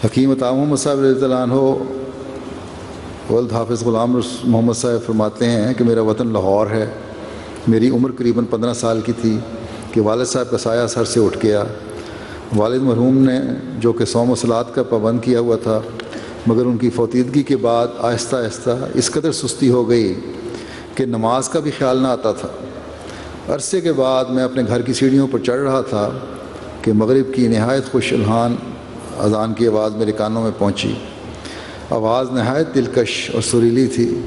Speaker 2: حکیم عطا محمد صاحب رضی اللہ عنہ ولد حافظ غلام محمد صاحب فرماتے ہیں کہ میرا وطن لاہور ہے۔ میری عمر قریباً 15 سال کی تھی کہ والد صاحب کا سایہ سر سے اٹھ گیا۔ والد مرحوم نے جو کہ صوم و صلات کا پابند کیا ہوا تھا، مگر ان کی فوتیدگی کے بعد آہستہ آہستہ اس قدر سستی ہو گئی کہ نماز کا بھی خیال نہ آتا تھا۔ عرصے کے بعد میں اپنے گھر کی سیڑھیوں پر چڑھ رہا تھا کہ مغرب کی نہایت خوش الحان اذان کی آواز میرے کانوں میں پہنچی۔ آواز نہایت دلکش اور سریلی تھی،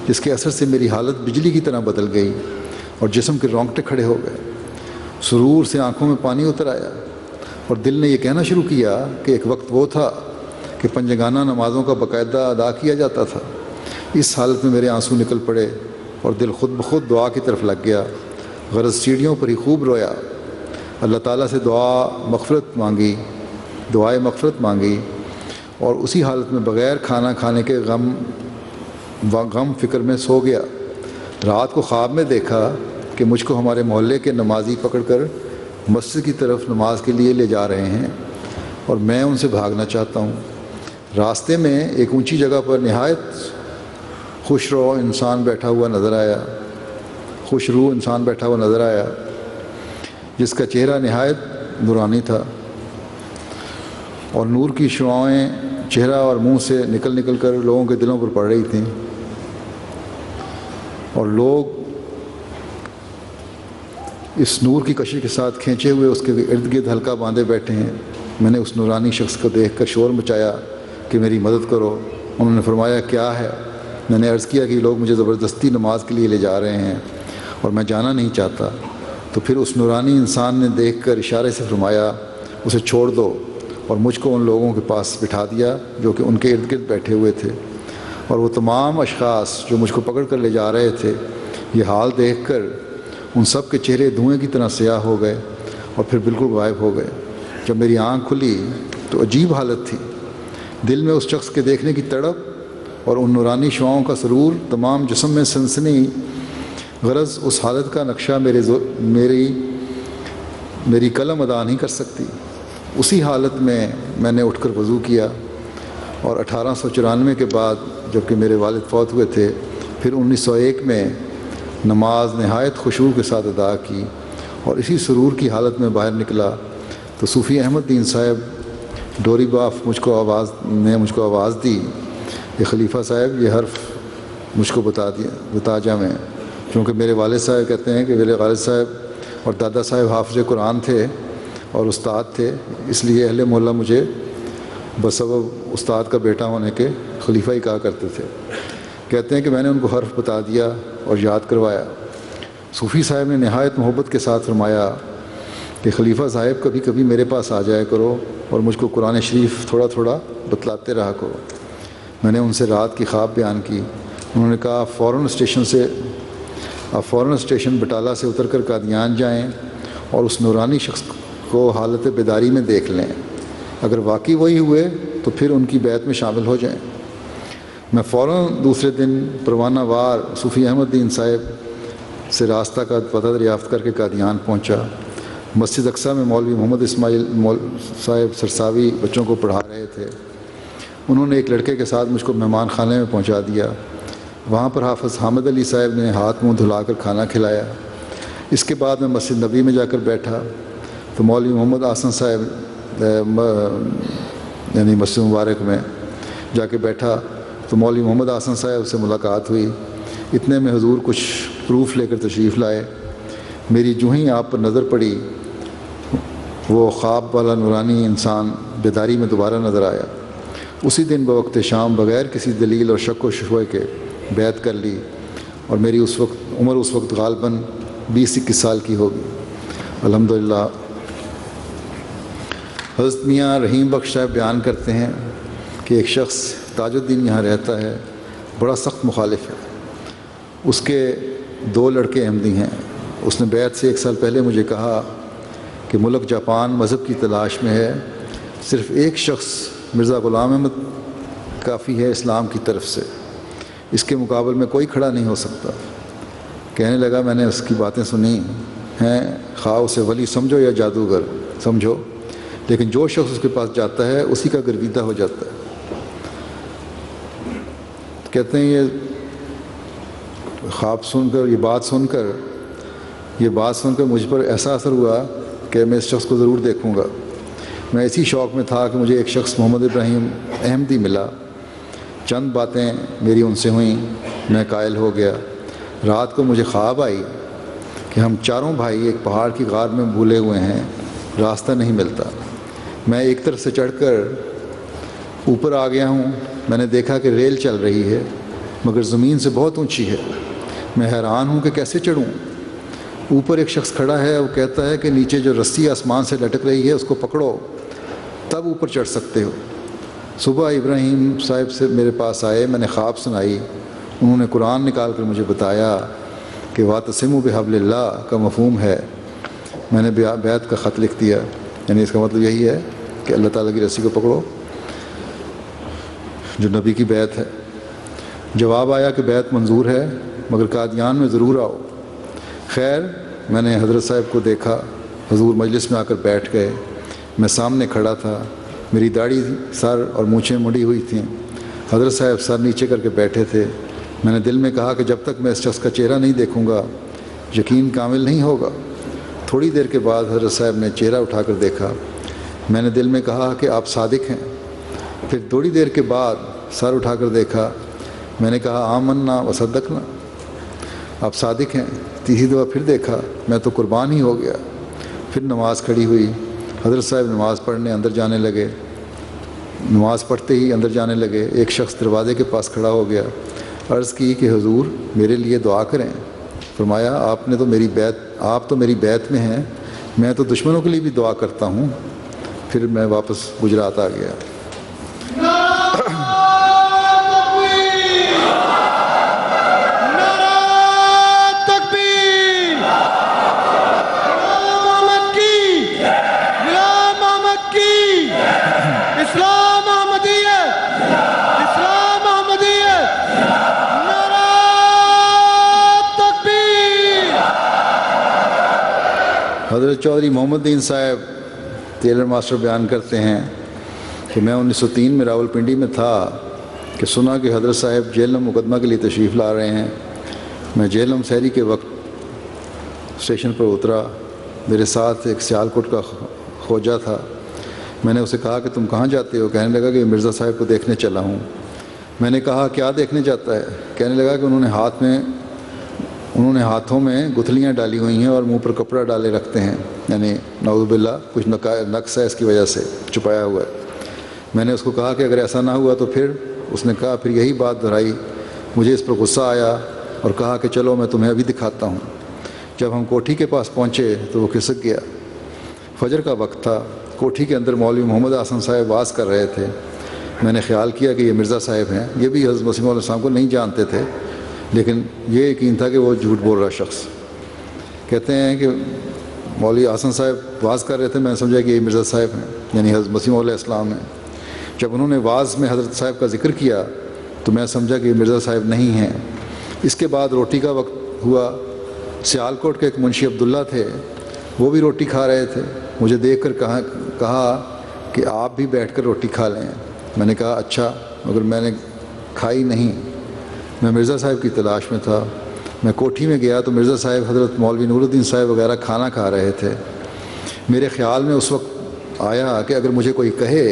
Speaker 2: جس کے اثر سے میری حالت بجلی کی طرح بدل گئی اور جسم کے رونگٹے کھڑے ہو گئے۔ سرور سے آنکھوں میں پانی اتر آیا اور دل نے یہ کہنا شروع کیا کہ ایک وقت وہ تھا کہ پنجگانہ نمازوں کا باقاعدہ ادا کیا جاتا تھا۔ اس حالت میں میرے آنسو نکل پڑے اور دل خود بخود دعا کی طرف لگ گیا۔ غرض سیڑھیوں پر ہی خوب رویا، اللہ تعالیٰ سے دعائے مغفرت مانگی اور اسی حالت میں بغیر کھانا کھانے کے غم فکر میں سو گیا۔ رات کو خواب میں دیکھا کہ مجھ کو ہمارے محلے کے نمازی پکڑ کر مسجد کی طرف نماز کے لیے لے جا رہے ہیں اور میں ان سے بھاگنا چاہتا ہوں۔ راستے میں ایک اونچی جگہ پر نہایت خوش روح انسان بیٹھا ہوا نظر آیا، جس کا چہرہ نہایت نورانی تھا اور نور کی شعاعیں چہرہ اور منہ سے نکل کر لوگوں کے دلوں پر پڑ رہی تھیں اور لوگ اس نور کی کشش کے ساتھ کھینچے ہوئے اس کے ارد گرد حلقہ باندھے بیٹھے ہیں۔ میں نے اس نورانی شخص کو دیکھ کر شور مچایا کہ میری مدد کرو۔ انہوں نے فرمایا کیا ہے؟ میں نے عرض کیا کہ لوگ مجھے زبردستی نماز کے لیے لے جا رہے ہیں اور میں جانا نہیں چاہتا۔ تو پھر اس نورانی انسان نے دیکھ کر اشارے سے فرمایا اسے چھوڑ دو، اور مجھ کو ان لوگوں کے پاس بٹھا دیا جو کہ ان کے ارد گرد بیٹھے ہوئے تھے، اور وہ تمام اشخاص جو مجھ کو پکڑ کر لے جا رہے تھے، یہ حال دیکھ کر ان سب کے چہرے دھوئیں کی طرح سیاہ ہو گئے اور پھر بالکل غائب ہو گئے۔ جب میری آنکھ کھلی تو عجیب حالت تھی، دل میں اس شخص کے دیکھنے کی تڑپ اور ان نورانی شعاؤں کا سرور، تمام جسم میں سنسنی۔ غرض اس حالت کا نقشہ میری قلم ادا نہیں کر سکتی۔ اسی حالت میں نے اٹھ کر وضو کیا اور 1894 کے بعد جب کہ میرے والد فوت ہوئے تھے، پھر 1901 میں نماز نہایت خشوع کے ساتھ ادا کی اور اسی سرور کی حالت میں باہر نکلا تو صوفی احمد دین صاحب ڈوری باف مجھ کو آواز دی کہ خلیفہ صاحب یہ حرف مجھ کو بتا جا میں، چونکہ میرے والد صاحب کہتے ہیں کہ میرے والد صاحب اور دادا صاحب حافظ قرآن تھے اور استاد تھے، اس لیے اہل محلہ مجھے بسبب استاد کا بیٹا ہونے کے خلیفہ ہی کہا کرتے تھے۔ کہتے ہیں کہ میں نے ان کو حرف بتا دیا اور یاد کروایا۔ صوفی صاحب نے نہایت محبت کے ساتھ فرمایا کہ خلیفہ صاحب کبھی کبھی میرے پاس آ جایا کرو اور مجھ کو قرآن شریف تھوڑا تھوڑا بتلاتے رہا کرو۔ میں نے ان سے رات کی خواب بیان کی۔ انہوں نے کہا آپ فوراً اسٹیشن بٹالہ سے اتر کر قادیان جائیں اور اس نورانی شخص کو حالت بیداری میں دیکھ لیں، اگر واقعی وہی ہوئے تو پھر ان کی بیعت میں شامل ہو جائیں۔ میں فوراً دوسرے دن پروانہ وار صوفی احمد دین صاحب سے راستہ کا پتہ دریافت کر کے قادیان پہنچا۔ مسجد اقصیٰ میں مولوی محمد اسماعیل صاحب سرساوی بچوں کو پڑھا رہے تھے۔ انہوں نے ایک لڑکے کے ساتھ مجھ کو مہمان خانے میں پہنچا دیا۔ وہاں پر حافظ حامد علی صاحب نے ہاتھ منہ دھلا کر کھانا کھلایا۔ اس کے بعد میں مسجد نبی میں جا کر بیٹھا تو مولوی محمد احسن صاحب یعنی مسجد مبارک میں جا کے بیٹھا تو مولوی محمد احسن صاحب سے ملاقات ہوئی۔ اتنے میں حضور کچھ پروف لے کر تشریف لائے۔ میری جو ہی آپ پر نظر پڑی وہ خواب والا نورانی انسان بیداری میں دوبارہ نظر آیا۔ اسی دن بوقت شام بغیر کسی دلیل اور شک و شبہ کے بیعت کر لی، اور میری عمر اس وقت غالباً 20-21 سال کی ہوگی۔ الحمدللہ۔ حضرت میاں رحیم بخش صاحب بیان کرتے ہیں کہ ایک شخص تاج الدین یہاں رہتا ہے، بڑا سخت مخالف ہے۔ اس کے 2 لڑکے احمدی ہیں۔ اس نے بیعت سے 1 سال پہلے مجھے کہا کہ ملک جاپان مذہب کی تلاش میں ہے، صرف ایک شخص مرزا غلام احمد کافی ہے اسلام کی طرف سے، اس کے مقابل میں کوئی کھڑا نہیں ہو سکتا۔ کہنے لگا میں نے اس کی باتیں سنی ہیں، خواہ اسے ولی سمجھو یا جادوگر سمجھو، لیکن جو شخص اس کے پاس جاتا ہے اسی کا گرویدہ ہو جاتا ہے۔ کہتے ہیں یہ خواب سن کر یہ بات سن کر مجھ پر ایسا اثر ہوا کہ میں اس شخص کو ضرور دیکھوں گا۔ میں اسی شوق میں تھا کہ مجھے ایک شخص محمد ابراہیم احمدی ملا۔ چند باتیں میری ان سے ہوئیں، میں قائل ہو گیا۔ رات کو مجھے خواب آئی کہ ہم چاروں بھائی ایک پہاڑ کی غار میں بھولے ہوئے ہیں، راستہ نہیں ملتا۔ میں ایک طرف سے چڑھ کر اوپر آ گیا ہوں۔ میں نے دیکھا کہ ریل چل رہی ہے مگر زمین سے بہت اونچی ہے۔ میں حیران ہوں کہ کیسے چڑھوں۔ اوپر ایک شخص کھڑا ہے، وہ کہتا ہے کہ نیچے جو رسی آسمان سے لٹک رہی ہے اس کو پکڑو تب اوپر چڑھ سکتے ہو۔ صبح ابراہیم صاحب سے میرے پاس آئے، میں نے خواب سنائی۔ انہوں نے قرآن نکال کر مجھے بتایا کہ واعتصموا بحبل اللہ کا مفہوم ہے۔ میں نے بیعت کا خط لکھ دیا، یعنی اس کا مطلب یہی ہے کہ اللہ تعالیٰ کی رسی کو پکڑو جو نبی کی بیعت ہے۔ جواب آیا کہ بیعت منظور ہے مگر قادیان میں ضرور آؤ۔ خیر میں نے حضرت صاحب کو دیکھا، حضور مجلس میں آ کر بیٹھ گئے۔ میں سامنے کھڑا تھا، میری داڑھی سر اور مونچھیں مڑی ہوئی تھیں۔ حضرت صاحب سر نیچے کر کے بیٹھے تھے۔ میں نے دل میں کہا کہ جب تک میں اس شخص کا چہرہ نہیں دیکھوں گا یقین کامل نہیں ہوگا۔ تھوڑی دیر کے بعد حضرت صاحب نے چہرہ اٹھا کر دیکھا۔ میں نے دل میں کہا کہ آپ صادق ہیں۔ پھر تھوڑی دیر کے بعد سر اٹھا کر دیکھا۔ میں نے کہا آمنا و صدقنا، آپ صادق ہیں۔ تیسری دفعہ پھر دیکھا، میں تو قربان ہی ہو گیا۔ پھر نماز کھڑی ہوئی۔ حضرت صاحب نماز پڑھنے اندر جانے لگے۔ نماز پڑھتے ہی اندر جانے لگے۔ ایک شخص دروازے کے پاس کھڑا ہو گیا۔ عرض کی کہ حضور میرے لیے دعا کریں۔ فرمایا آپ تو میری بیعت میں ہیں، میں تو دشمنوں کے لیے بھی دعا کرتا ہوں۔ پھر میں واپس گجرات آ گیا۔ حضرت چودھری محمد دین صاحب ٹیلر ماسٹر بیان کرتے ہیں کہ میں 1903 میں راولپنڈی میں تھا کہ سنا کہ حضرت صاحب جہلم مقدمہ کے لیے تشریف لا رہے ہیں۔ میں جہلم سحری کے وقت اسٹیشن پر اترا۔ میرے ساتھ ایک سیالکوٹ کا خوجہ تھا۔ میں نے اسے کہا کہ تم کہاں جاتے ہو؟ کہنے لگا کہ مرزا صاحب کو دیکھنے چلا ہوں۔ میں نے کہا کیا دیکھنے جاتا ہے؟ کہنے لگا کہ انہوں نے ہاتھوں میں گتھلیاں ڈالی ہوئی ہیں اور منہ پر کپڑا ڈالے رکھتے ہیں، یعنی نعوذ باللہ کچھ نقص ہے اس کی وجہ سے چھپایا ہوا ہے۔ میں نے اس کو کہا کہ اگر ایسا نہ ہوا تو پھر؟ اس نے کہا پھر یہی بات دہرائی۔ مجھے اس پر غصہ آیا اور کہا کہ چلو میں تمہیں ابھی دکھاتا ہوں۔ جب ہم کوٹھی کے پاس پہنچے تو وہ کھسک گیا۔ فجر کا وقت تھا۔ کوٹھی کے اندر مولوی محمد احسن صاحب واز کر رہے تھے۔ میں نے خیال کیا کہ یہ مرزا صاحب ہیں۔ یہ بھی حضرت مسیح علیہ السلام کو نہیں جانتے تھے، لیکن یہ یقین تھا کہ وہ جھوٹ بول رہا شخص۔ کہتے ہیں کہ مولوی احسن صاحب واز کر رہے تھے، میں نے سمجھا کہ یہ مرزا صاحب ہیں، یعنی حضرت مسیح علیہ السلام ہیں۔ جب انہوں نے واز میں حضرت صاحب کا ذکر کیا تو میں سمجھا کہ یہ مرزا صاحب نہیں ہیں۔ اس کے بعد روٹی کا وقت ہوا۔ سیالکوٹ کے ایک منشی عبداللہ تھے، وہ بھی روٹی کھا رہے تھے۔ مجھے دیکھ کر کہا کہ آپ بھی بیٹھ کر روٹی کھا لیں۔ میں نے کہا اچھا، مگر میں نے کھائی نہیں۔ میں مرزا صاحب کی تلاش میں تھا۔ میں کوٹھی میں گیا تو مرزا صاحب حضرت مولوی نور الدین صاحب وغیرہ کھانا کھا رہے تھے۔ میرے خیال میں اس وقت آیا کہ اگر مجھے کوئی کہے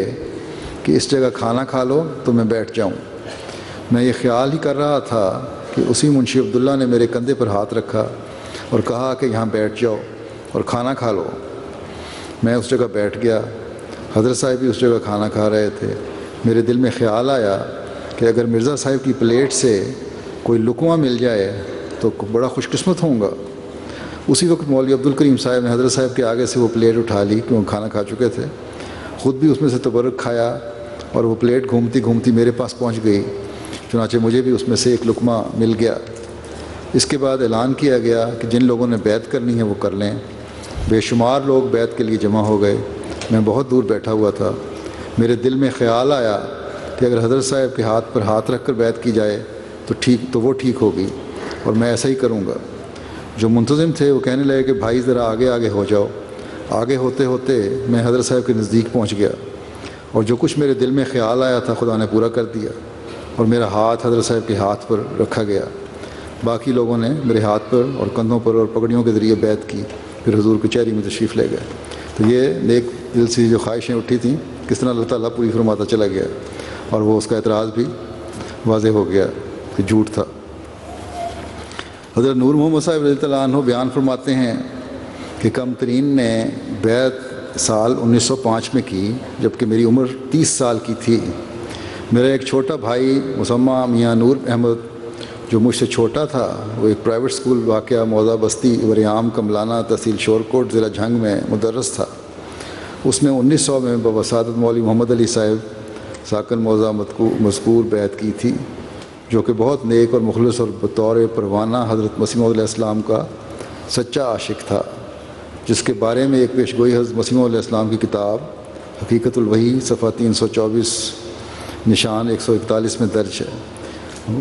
Speaker 2: کہ اس جگہ کھانا کھا لو تو میں بیٹھ جاؤں۔ میں یہ خیال ہی کر رہا تھا کہ اسی منشی عبداللہ نے میرے کندھے پر ہاتھ رکھا اور کہا کہ یہاں بیٹھ جاؤ اور کھانا کھا لو۔ میں اس جگہ بیٹھ گیا۔ حضرت صاحب بھی اس جگہ کھانا کھا رہے تھے۔ میرے دل میں خیال آیا کہ اگر مرزا صاحب کی پلیٹ سے کوئی لقمہ مل جائے تو بڑا خوش قسمت ہوں گا۔ اسی وقت مولوی عبدالکریم صاحب نے حضرت صاحب کے آگے سے وہ پلیٹ اٹھا لی، کیوں کھانا کھا چکے تھے، خود بھی اس میں سے تبرک کھایا اور وہ پلیٹ گھومتی گھومتی میرے پاس پہنچ گئی۔ چنانچہ مجھے بھی اس میں سے ایک لقمہ مل گیا۔ اس کے بعد اعلان کیا گیا کہ جن لوگوں نے بیعت کرنی ہے وہ کر لیں۔ بے شمار لوگ بیعت کے لیے جمع ہو گئے۔ میں بہت دور بیٹھا ہوا تھا۔ میرے دل میں خیال آیا کہ اگر حضرت صاحب کے ہاتھ پر ہاتھ رکھ کر بیعت کی جائے تو وہ ٹھیک ہوگی، اور میں ایسا ہی کروں گا۔ جو منتظم تھے وہ کہنے لگے کہ بھائی ذرا آگے آگے ہو جاؤ۔ آگے ہوتے ہوتے میں حضرت صاحب کے نزدیک پہنچ گیا، اور جو کچھ میرے دل میں خیال آیا تھا خدا نے پورا کر دیا، اور میرا ہاتھ حضرت صاحب کے ہاتھ پر رکھا گیا۔ باقی لوگوں نے میرے ہاتھ پر اور کندھوں پر اور پگڑیوں کے ذریعے بیعت کی، پھر حضور کچہری میں تشریف لے گئے۔ تو یہ نیک دل سے جو خواہشیں اٹھی تھیں کس طرح اللہ تعالیٰ پوری فرماتا چلا گیا، اور وہ اس کا اعتراض بھی واضح ہو گیا کہ جھوٹ تھا۔ حضرت نور محمد صاحب رضی اللہ عنہ بیان فرماتے ہیں کہ کم ترین نے بیعت سال 1905 میں کی، جبکہ میری عمر 30 سال کی تھی۔ میرا ایک چھوٹا بھائی مسمہ میاں نور احمد جو مجھ سے چھوٹا تھا، وہ ایک پرائیویٹ سکول واقعہ موضع بستی وریعام کملانہ تحصیل شورکوٹ ضلع جھنگ میں مدرس تھا۔ اس نے 1900 میں بواسطت مولوی محمد علی صاحب ساکن موضع مذکور بیعت کی تھی، جو کہ بہت نیک اور مخلص اور بطور پروانہ حضرت مسیح موعود علیہ السلام کا سچا عاشق تھا، جس کے بارے میں ایک پیشگوئی حضرت مسیح موعود علیہ السلام کی کتاب حقیقت الوحی صفحہ 324 نشان 141 میں درج ہے۔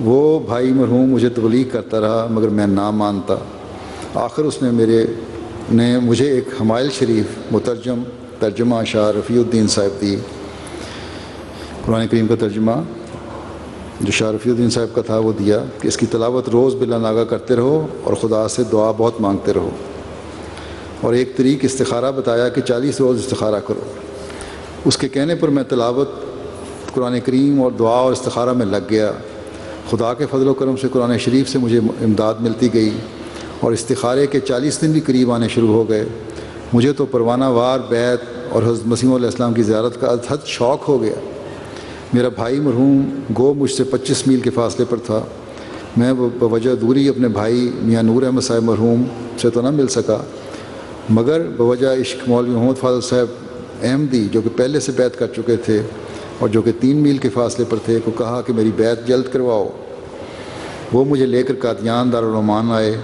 Speaker 2: وہ بھائی مرحوم مجھے تبلیغ کرتا رہا مگر میں نہ مانتا۔ آخر اس نے مجھے ایک حمائل شریف ترجمہ شاہ رفیع الدین صاحب دی۔ قرآن کریم کا ترجمہ جو شاہ رفیع الدین صاحب کا تھا وہ دیا کہ اس کی تلاوت روز بلا ناغہ کرتے رہو اور خدا سے دعا بہت مانگتے رہو، اور ایک طریق استخارہ بتایا کہ 40 روز استخارہ کرو۔ اس کے کہنے پر میں تلاوت قرآن کریم اور دعا اور استخارہ میں لگ گیا۔ خدا کے فضل و کرم سے قرآن شریف سے مجھے امداد ملتی گئی، اور استخارے کے 40 دن بھی قریب آنے شروع ہو گئے۔ مجھے تو پروانہ وار بیعت اور حضرت مسیح علیہ السلام کی زیارت کا حد شوق ہو گیا۔ میرا بھائی مرحوم گو مجھ سے 25 میل کے فاصلے پر تھا۔ میں بوجہ دوری اپنے بھائی میاں نور احمد صاحب مرحوم سے تو نہ مل سکا، مگر بوجہ عشق مولوی محمد فاضل صاحب احمدی جو کہ پہلے سے بیعت کر چکے تھے اور جو کہ 3 میل کے فاصلے پر تھے، کو کہا کہ میری بیعت جلد کرواؤ۔ وہ مجھے لے کر قادیان دارالرحمان آئے،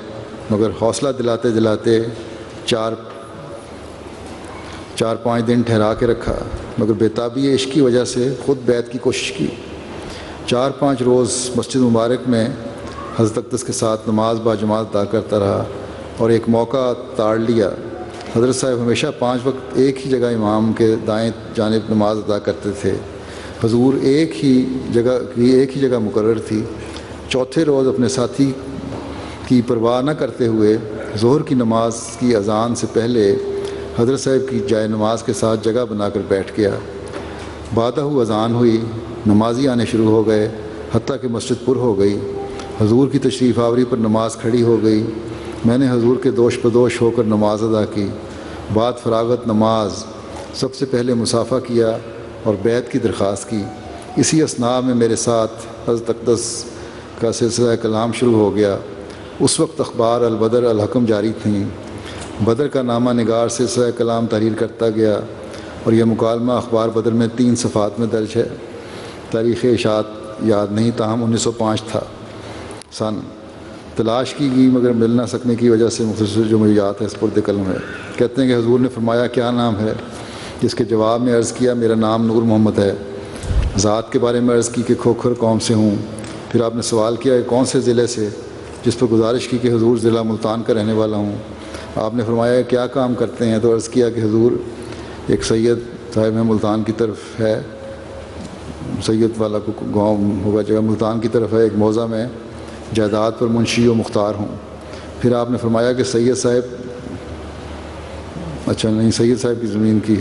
Speaker 2: مگر حوصلہ دلاتے دلاتے 4-5 دن ٹھہرا کے رکھا، مگر بےتابی عشق کی وجہ سے خود بیعت کی کوشش کی۔ 4-5 روز مسجد مبارک میں حضرت اقدس کے ساتھ نماز با جماعت ادا کرتا رہا، اور ایک موقع تاڑ لیا۔ حضرت صاحب ہمیشہ 5 وقت ایک ہی جگہ امام کے دائیں جانب نماز ادا کرتے تھے۔ حضور ایک ہی جگہ مقرر تھی۔ چوتھے روز اپنے ساتھی کی پرواہ نہ کرتے ہوئے ظہر کی نماز کی اذان سے پہلے حضرت صاحب کی جائے نماز کے ساتھ جگہ بنا کر بیٹھ گیا۔ بعدہ اذان ہوئی، نمازی آنے شروع ہو گئے، حتیٰ کہ مسجد پر ہو گئی۔ حضور کی تشریف آوری پر نماز کھڑی ہو گئی۔ میں نے حضور کے دوش بدوش ہو کر نماز ادا کی۔ بعد فراغت نماز سب سے پہلے مصافحہ کیا اور بیعت کی درخواست کی۔ اسی اثناء میں میرے ساتھ حضرت اقدس کا سلسلہ کلام شروع ہو گیا۔ اس وقت اخبار البدر الحکم جاری تھیں۔ بدر کا نامہ نگار سلسلہ کلام تحریر کرتا گیا، اور یہ مکالمہ اخبار بدر میں 3 صفحات میں درج ہے۔ تاریخ اشاعت یاد نہیں، تاہم 1905 تھا سن۔ تلاش کی گئی مگر مل نہ سکنے کی وجہ سے مختصر جو مجھے یاد ہے سپرد قلم ہے۔ کہتے ہیں کہ حضور نے فرمایا کیا نام ہے؟ جس کے جواب میں عرض کیا میرا نام نور محمد ہے۔ ذات کے بارے میں عرض کی کہ کھوکھر قوم سے ہوں۔ پھر آپ نے سوال کیا کہ کون سے ضلع سے، جس پر گزارش کی کہ حضور ضلع ملتان کا رہنے والا ہوں۔ آپ نے فرمایا کیا کام کرتے ہیں؟ تو عرض کیا کہ حضور ایک سید صاحب ہے، ملتان کی طرف ہے، سید والا کو گاؤں ہوگا جگہ، ملتان کی طرف ہے، ایک موضع میں جائیداد پر منشی و مختار ہوں۔ پھر آپ نے فرمایا کہ سید صاحب، اچھا نہیں، سید صاحب کی زمین کی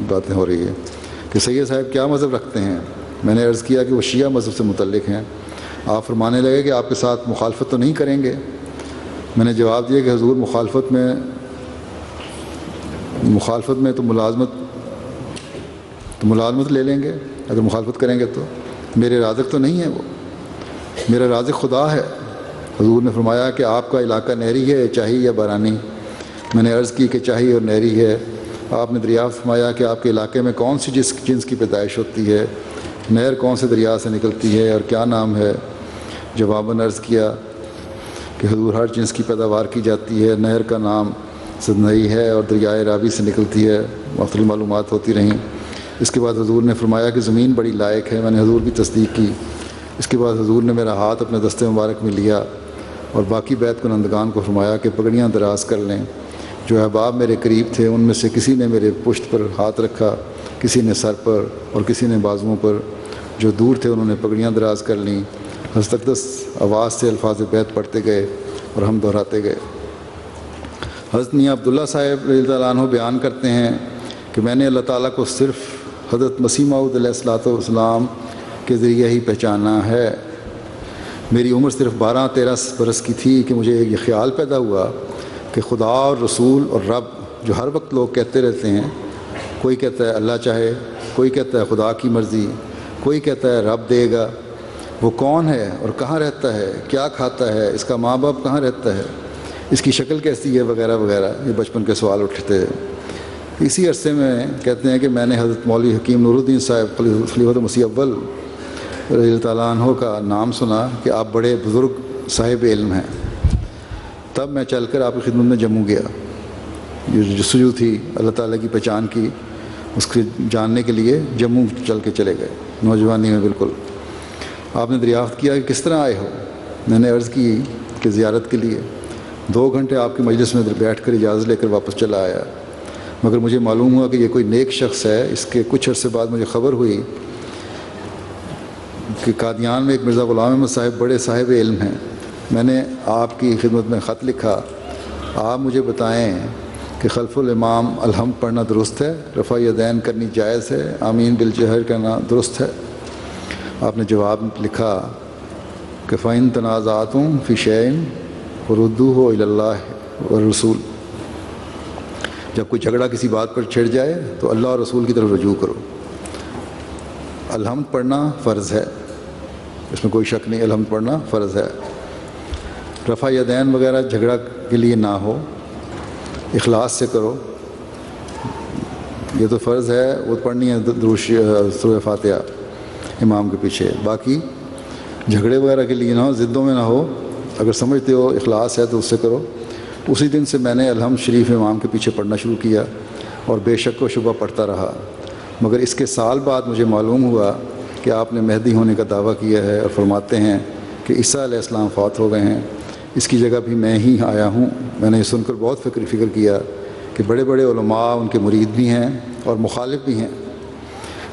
Speaker 2: باتیں ہو رہی ہے کہ سید صاحب کیا مذہب رکھتے ہیں؟ میں نے عرض کیا کہ وہ شیعہ مذہب سے متعلق ہیں۔ آپ فرمانے لگے کہ آپ کے ساتھ مخالفت تو نہیں کریں گے؟ میں نے جواب دیا کہ حضور مخالفت میں تو ملازمت لے لیں گے اگر مخالفت کریں گے تو۔ میرے رازق تو نہیں ہے وہ، میرا رازق خدا ہے۔ حضور نے فرمایا کہ آپ کا علاقہ نہری ہے، چاہی یا بارانی؟ میں نے عرض کی کہ چاہی اور نہری ہے۔ آپ نے دریافت فرمایا کہ آپ کے علاقے میں کون سی جنس کی پیدائش ہوتی ہے، نہر کون سے دریا سے نکلتی ہے اور کیا نام ہے؟ جواباً عرض کیا کہ حضور ہر جنس کی پیداوار کی جاتی ہے، نہر کا نام سدنئی ہے اور دریائے راوی سے نکلتی ہے۔ مختلف معلومات ہوتی رہیں۔ اس کے بعد حضور نے فرمایا کہ زمین بڑی لائق ہے۔ میں نے حضور کی تصدیق کی۔ اس کے بعد حضور نے میرا ہاتھ اپنے دستے مبارک میں لیا اور باقی بیعت کنندگان کو فرمایا کہ پگڑیاں دراز کر لیں۔ جو احباب میرے قریب تھے ان میں سے کسی نے میرے پشت پر ہاتھ رکھا، کسی نے سر پر اور کسی نے بازوؤں پر۔ جو دور تھے انہوں نے پگڑیاں دراز کر لیں۔ حضرت اقدس آواز سے الفاظ بیعت پڑھتے گئے اور ہم دہراتے گئے۔ حضرت میاں عبداللہ صاحب رضی اللہ عنہ بیان کرتے ہیں کہ میں نے اللہ تعالیٰ کو صرف حضرت مسیح موعود علیہ الصلوۃ والسلام کے ذریعے ہی پہچانا ہے۔ میری عمر صرف 12-13 برس کی تھی کہ مجھے یہ خیال پیدا ہوا کہ خدا اور رسول اور رب جو ہر وقت لوگ کہتے رہتے ہیں، کوئی کہتا ہے اللہ چاہے، کوئی کہتا ہے خدا کی مرضی، کوئی کہتا ہے رب دے گا، وہ کون ہے اور کہاں رہتا ہے، کیا کھاتا ہے، اس کا ماں باپ کہاں رہتا ہے، اس کی شکل کیسی ہے، وغیرہ وغیرہ، یہ بچپن کے سوال اٹھتے ہیں۔ اسی عرصے میں کہتے ہیں کہ میں نے حضرت مولوی حکیم نور الدین صاحب خلیفۃ مسیح اول رضی اللہ تعالیٰ عنہ کا نام سنا کہ آپ بڑے بزرگ صاحب علم ہیں۔ تب میں چل کر آپ کی خدمت میں جموں گیا۔ یہ جستجو تھی اللہ تعالیٰ کی پہچان کی، اس کے جاننے کے لیے جموں چل کے چلے گئے نوجوانی میں بالکل۔ آپ نے دریافت کیا کہ کس طرح آئے ہو؟ میں نے عرض کی کہ زیارت کے لیے۔ 2 گھنٹے آپ کی مجلس میں بیٹھ کر اجازت لے کر واپس چلا آیا، مگر مجھے معلوم ہوا کہ یہ کوئی نیک شخص ہے۔ اس کے کچھ عرصے بعد مجھے خبر ہوئی کہ قادیان میں ایک مرزا غلام احمد صاحب بڑے صاحب علم ہیں۔ میں نے آپ کی خدمت میں خط لکھا، آپ مجھے بتائیں کہ خلف الامام الحمد پڑھنا درست ہے، رفع یدین کرنی جائز ہے، آمین بالجہر کرنا درست ہے؟ آپ نے جواب لکھا کہ فَإِن تَنَازَعْتُمْ فِي شَيْءٍ فَرُدُّوهُ إِلَى اللَّهِ وَالرَّسُولِ، جب کوئی جھگڑا کسی بات پر چھڑ جائے تو اللہ اور رسول کی طرف رجوع کرو۔ الحمد پڑھنا فرض ہے، اس میں کوئی شک نہیں، الحمد پڑھنا فرض ہے۔ رفع یدین وغیرہ جھگڑا کے لیے نہ ہو، اخلاص سے کرو، یہ تو فرض ہے، وہ پڑھنی ہے سورہ فاتحہ امام کے پیچھے۔ باقی جھگڑے وغیرہ کے لیے نہ ہو، ضدوں میں نہ ہو، اگر سمجھتے ہو اخلاص ہے تو اس سے کرو۔ اسی دن سے میں نے الحمد شریف امام کے پیچھے پڑھنا شروع کیا اور بے شک و شبہ پڑھتا رہا، مگر اس کے سال بعد مجھے معلوم ہوا کہ آپ نے مہدی ہونے کا دعویٰ کیا ہے اور فرماتے ہیں کہ عیسیٰ علیہ السلام فوت ہو گئے ہیں، اس کی جگہ بھی میں ہی آیا ہوں۔ میں نے یہ سن کر بہت فکر کیا کہ بڑے بڑے علماء ان کے مرید بھی ہیں اور مخالف بھی ہیں،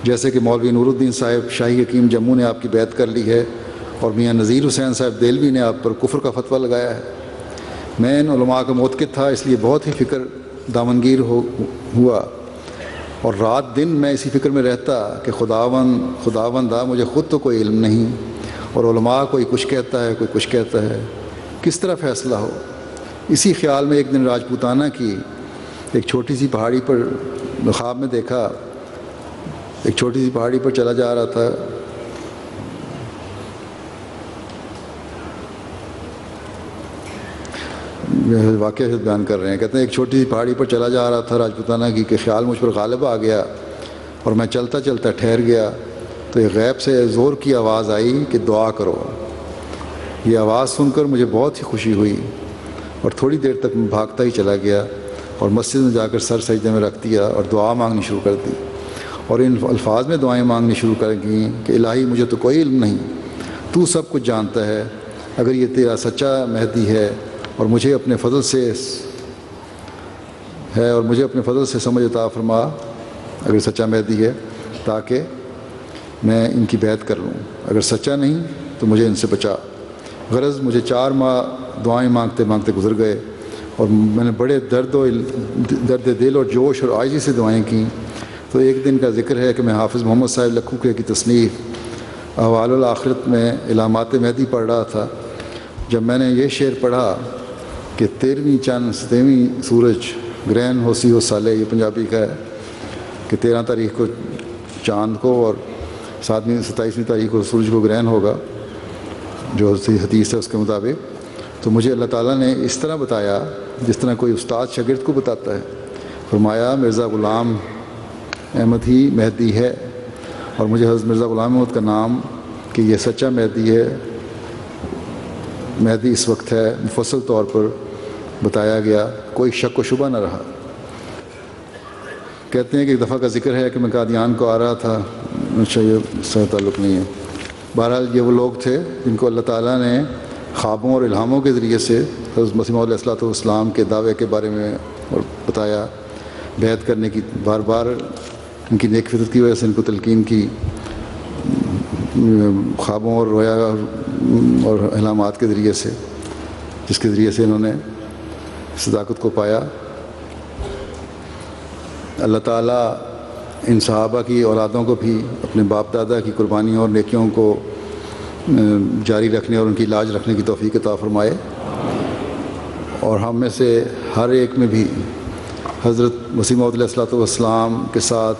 Speaker 2: جیسے کہ مولوی نور الدین صاحب شاہی حکیم جموں نے آپ کی بیعت کر لی ہے اور میاں نذیر حسین صاحب دہلوی نے آپ پر کفر کا فتویٰ لگایا ہے۔ میں ان علماء کا معتقد تھا، اس لیے بہت ہی فکر دامنگیر ہوا اور رات دن میں اسی فکر میں رہتا کہ خداوندہ مجھے خود تو کوئی علم نہیں اور علماء کوئی کچھ کہتا ہے، کوئی کچھ کہتا ہے، کس طرح فیصلہ ہو۔ اسی خیال میں ایک دن راجپوتانہ کی ایک چھوٹی سی پہاڑی پر خواب میں دیکھا، ایک چھوٹی سی پہاڑی پر چلا جا رہا تھا، واقعہ بیان کر رہے ہیں، کہتے ہیں ایک چھوٹی سی پہاڑی پر چلا جا رہا تھا راجپوتانہ کی کہ خیال مجھ پر غالب آ گیا اور میں چلتا چلتا ٹھہر گیا تو ایک غیب سے زور کی آواز آئی کہ دعا کرو۔ یہ آواز سن کر مجھے بہت ہی خوشی ہوئی اور تھوڑی دیر تک میں بھاگتا ہی چلا گیا اور مسجد میں جا کر سر سجدے میں رکھ دیا اور دعا مانگنی شروع کر دی اور ان الفاظ میں دعائیں مانگنی شروع کر گئیں کہ الہی مجھے تو کوئی علم نہیں، تو سب کچھ جانتا ہے، اگر یہ تیرا سچا مہدی ہے اور مجھے اپنے فضل سے سمجھ عطا فرما، اگر سچا مہدی ہے تاکہ میں ان کی بیعت کر لوں، اگر سچا نہیں تو مجھے ان سے بچا۔ غرض مجھے 4 ماہ دعائیں مانگتے مانگتے گزر گئے اور میں نے بڑے درد دل اور جوش اور عاجزی سے دعائیں کیں. تو ایک دن کا ذکر ہے کہ میں حافظ محمد صاحب لکھو کی تصنیف احوال الآخرت میں علامات مہدی پڑھ رہا تھا. جب میں نے یہ شعر پڑھا کہ 13ویں چاند 17ویں سورج گرہن ہوسی ہو سالے، یہ پنجابی کا ہے کہ 13 تاریخ کو چاند کو اور 27ویں تاریخ کو سورج کو گرہن ہوگا، جو حدیث ہے اس کے مطابق. تو مجھے اللہ تعالیٰ نے اس طرح بتایا جس طرح کوئی استاد شاگرد کو بتاتا ہے. فرمایا مرزا غلام احمد ہی مہدی ہے، اور مجھے حضرت مرزا غلام احمد کا نام کہ یہ سچا مہدی ہے، مہدی اس وقت ہے، مفصل طور پر بتایا گیا، کوئی شک و شبہ نہ رہا. کہتے ہیں کہ ایک دفعہ کا ذکر ہے کہ میں قادیان کو آ رہا تھا، اچھا یہ اس سے تعلق نہیں ہے. بہرحال یہ وہ لوگ تھے جن کو اللہ تعالیٰ نے خوابوں اور الہاموں کے ذریعے سے حضرت مسیح موعود علیہ السلام کے دعوے کے بارے میں اور بتایا، بیعت کرنے کی بار بار ان کی نیک فطرت کی وجہ سے ان کو تلقین کی، خوابوں اور رویا اور الہامات کے ذریعے سے، جس کے ذریعے سے انہوں نے صداقت کو پایا. اللہ تعالیٰ ان صحابہ کی اولادوں کو بھی اپنے باپ دادا کی قربانیوں اور نیکیوں کو جاری رکھنے اور ان کی لاج رکھنے کی توفیق عطا فرمائے، اور ہم میں سے ہر ایک میں بھی حضرت مسیح موعود علیہ السلام کے ساتھ،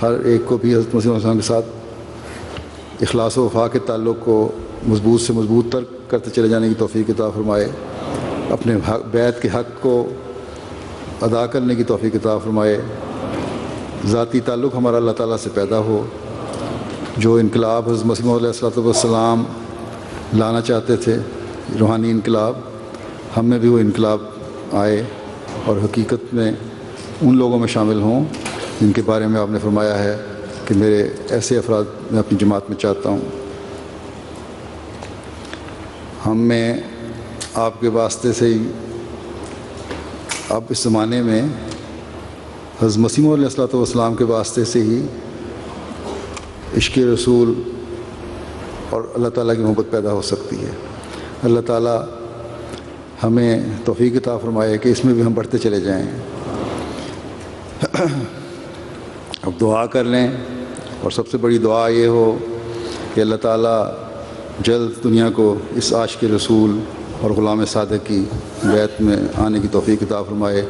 Speaker 2: ہر ایک کو بھی حضرت مسیح موعود علیہ السلام کے ساتھ اخلاص و وفا کے تعلق کو مضبوط سے مضبوط تر کرتے چلے جانے کی توفیق عطا فرمائے، اپنے بیعت کے حق کو ادا کرنے کی توفیق عطا فرمائے. ذاتی تعلق ہمارا اللہ تعالیٰ سے پیدا ہو. جو انقلاب حضرت مسیح موعود علیہ السلام لانا چاہتے تھے، روحانی انقلاب، ہم میں بھی وہ انقلاب آئے اور حقیقت میں ان لوگوں میں شامل ہوں جن کے بارے میں آپ نے فرمایا ہے کہ میرے ایسے افراد میں اپنی جماعت میں چاہتا ہوں. ہم میں آپ کے واسطے سے ہی اب اس زمانے میں حضرت مسیح موعود علیہ السلام کے واسطے سے ہی عشق رسول اور اللہ تعالیٰ کی محبت پیدا ہو سکتی ہے. اللہ تعالیٰ ہمیں توفیق عطا فرمائے کہ اس میں بھی ہم بڑھتے چلے جائیں. اب دعا کر لیں، اور سب سے بڑی دعا یہ ہو کہ اللہ تعالیٰ جلد دنیا کو اس عاشق رسول اور غلام صادق کی بیعت میں آنے کی توفیق عطا فرمائے،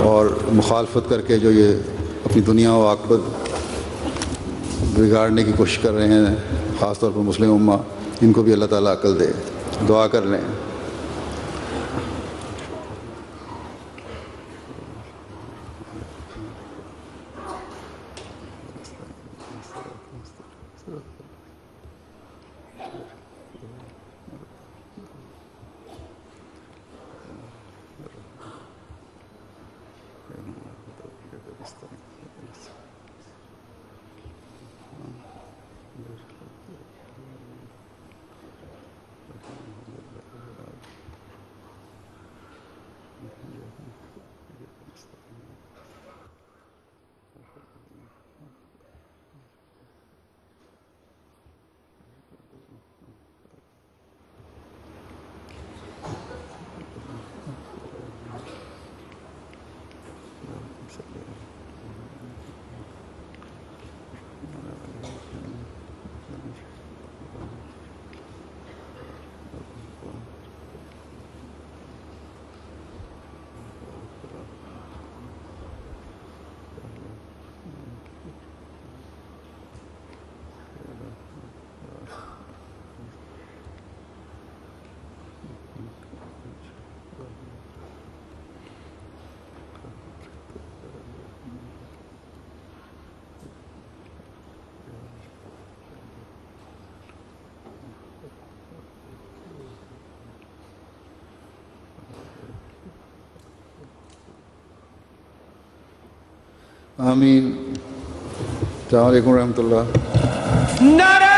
Speaker 2: اور مخالفت کر کے جو یہ اپنی دنیا و عاقبت بگاڑنے کی کوشش کر رہے ہیں، خاص طور پر مسلم امہ، ان کو بھی اللہ تعالیٰ عقل دے. دعا کر لیں. آمین. السلام علیکم ورحمۃ اللہ.
Speaker 1: نعرہ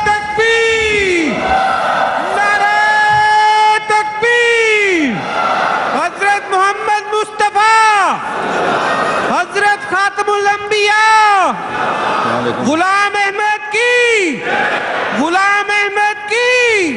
Speaker 1: تکبیر، نعرہ تکبیر. حضرت محمد مصطفیٰ، حضرت خاتم الانبیاء، غلام احمد کی، غلام احمد کی.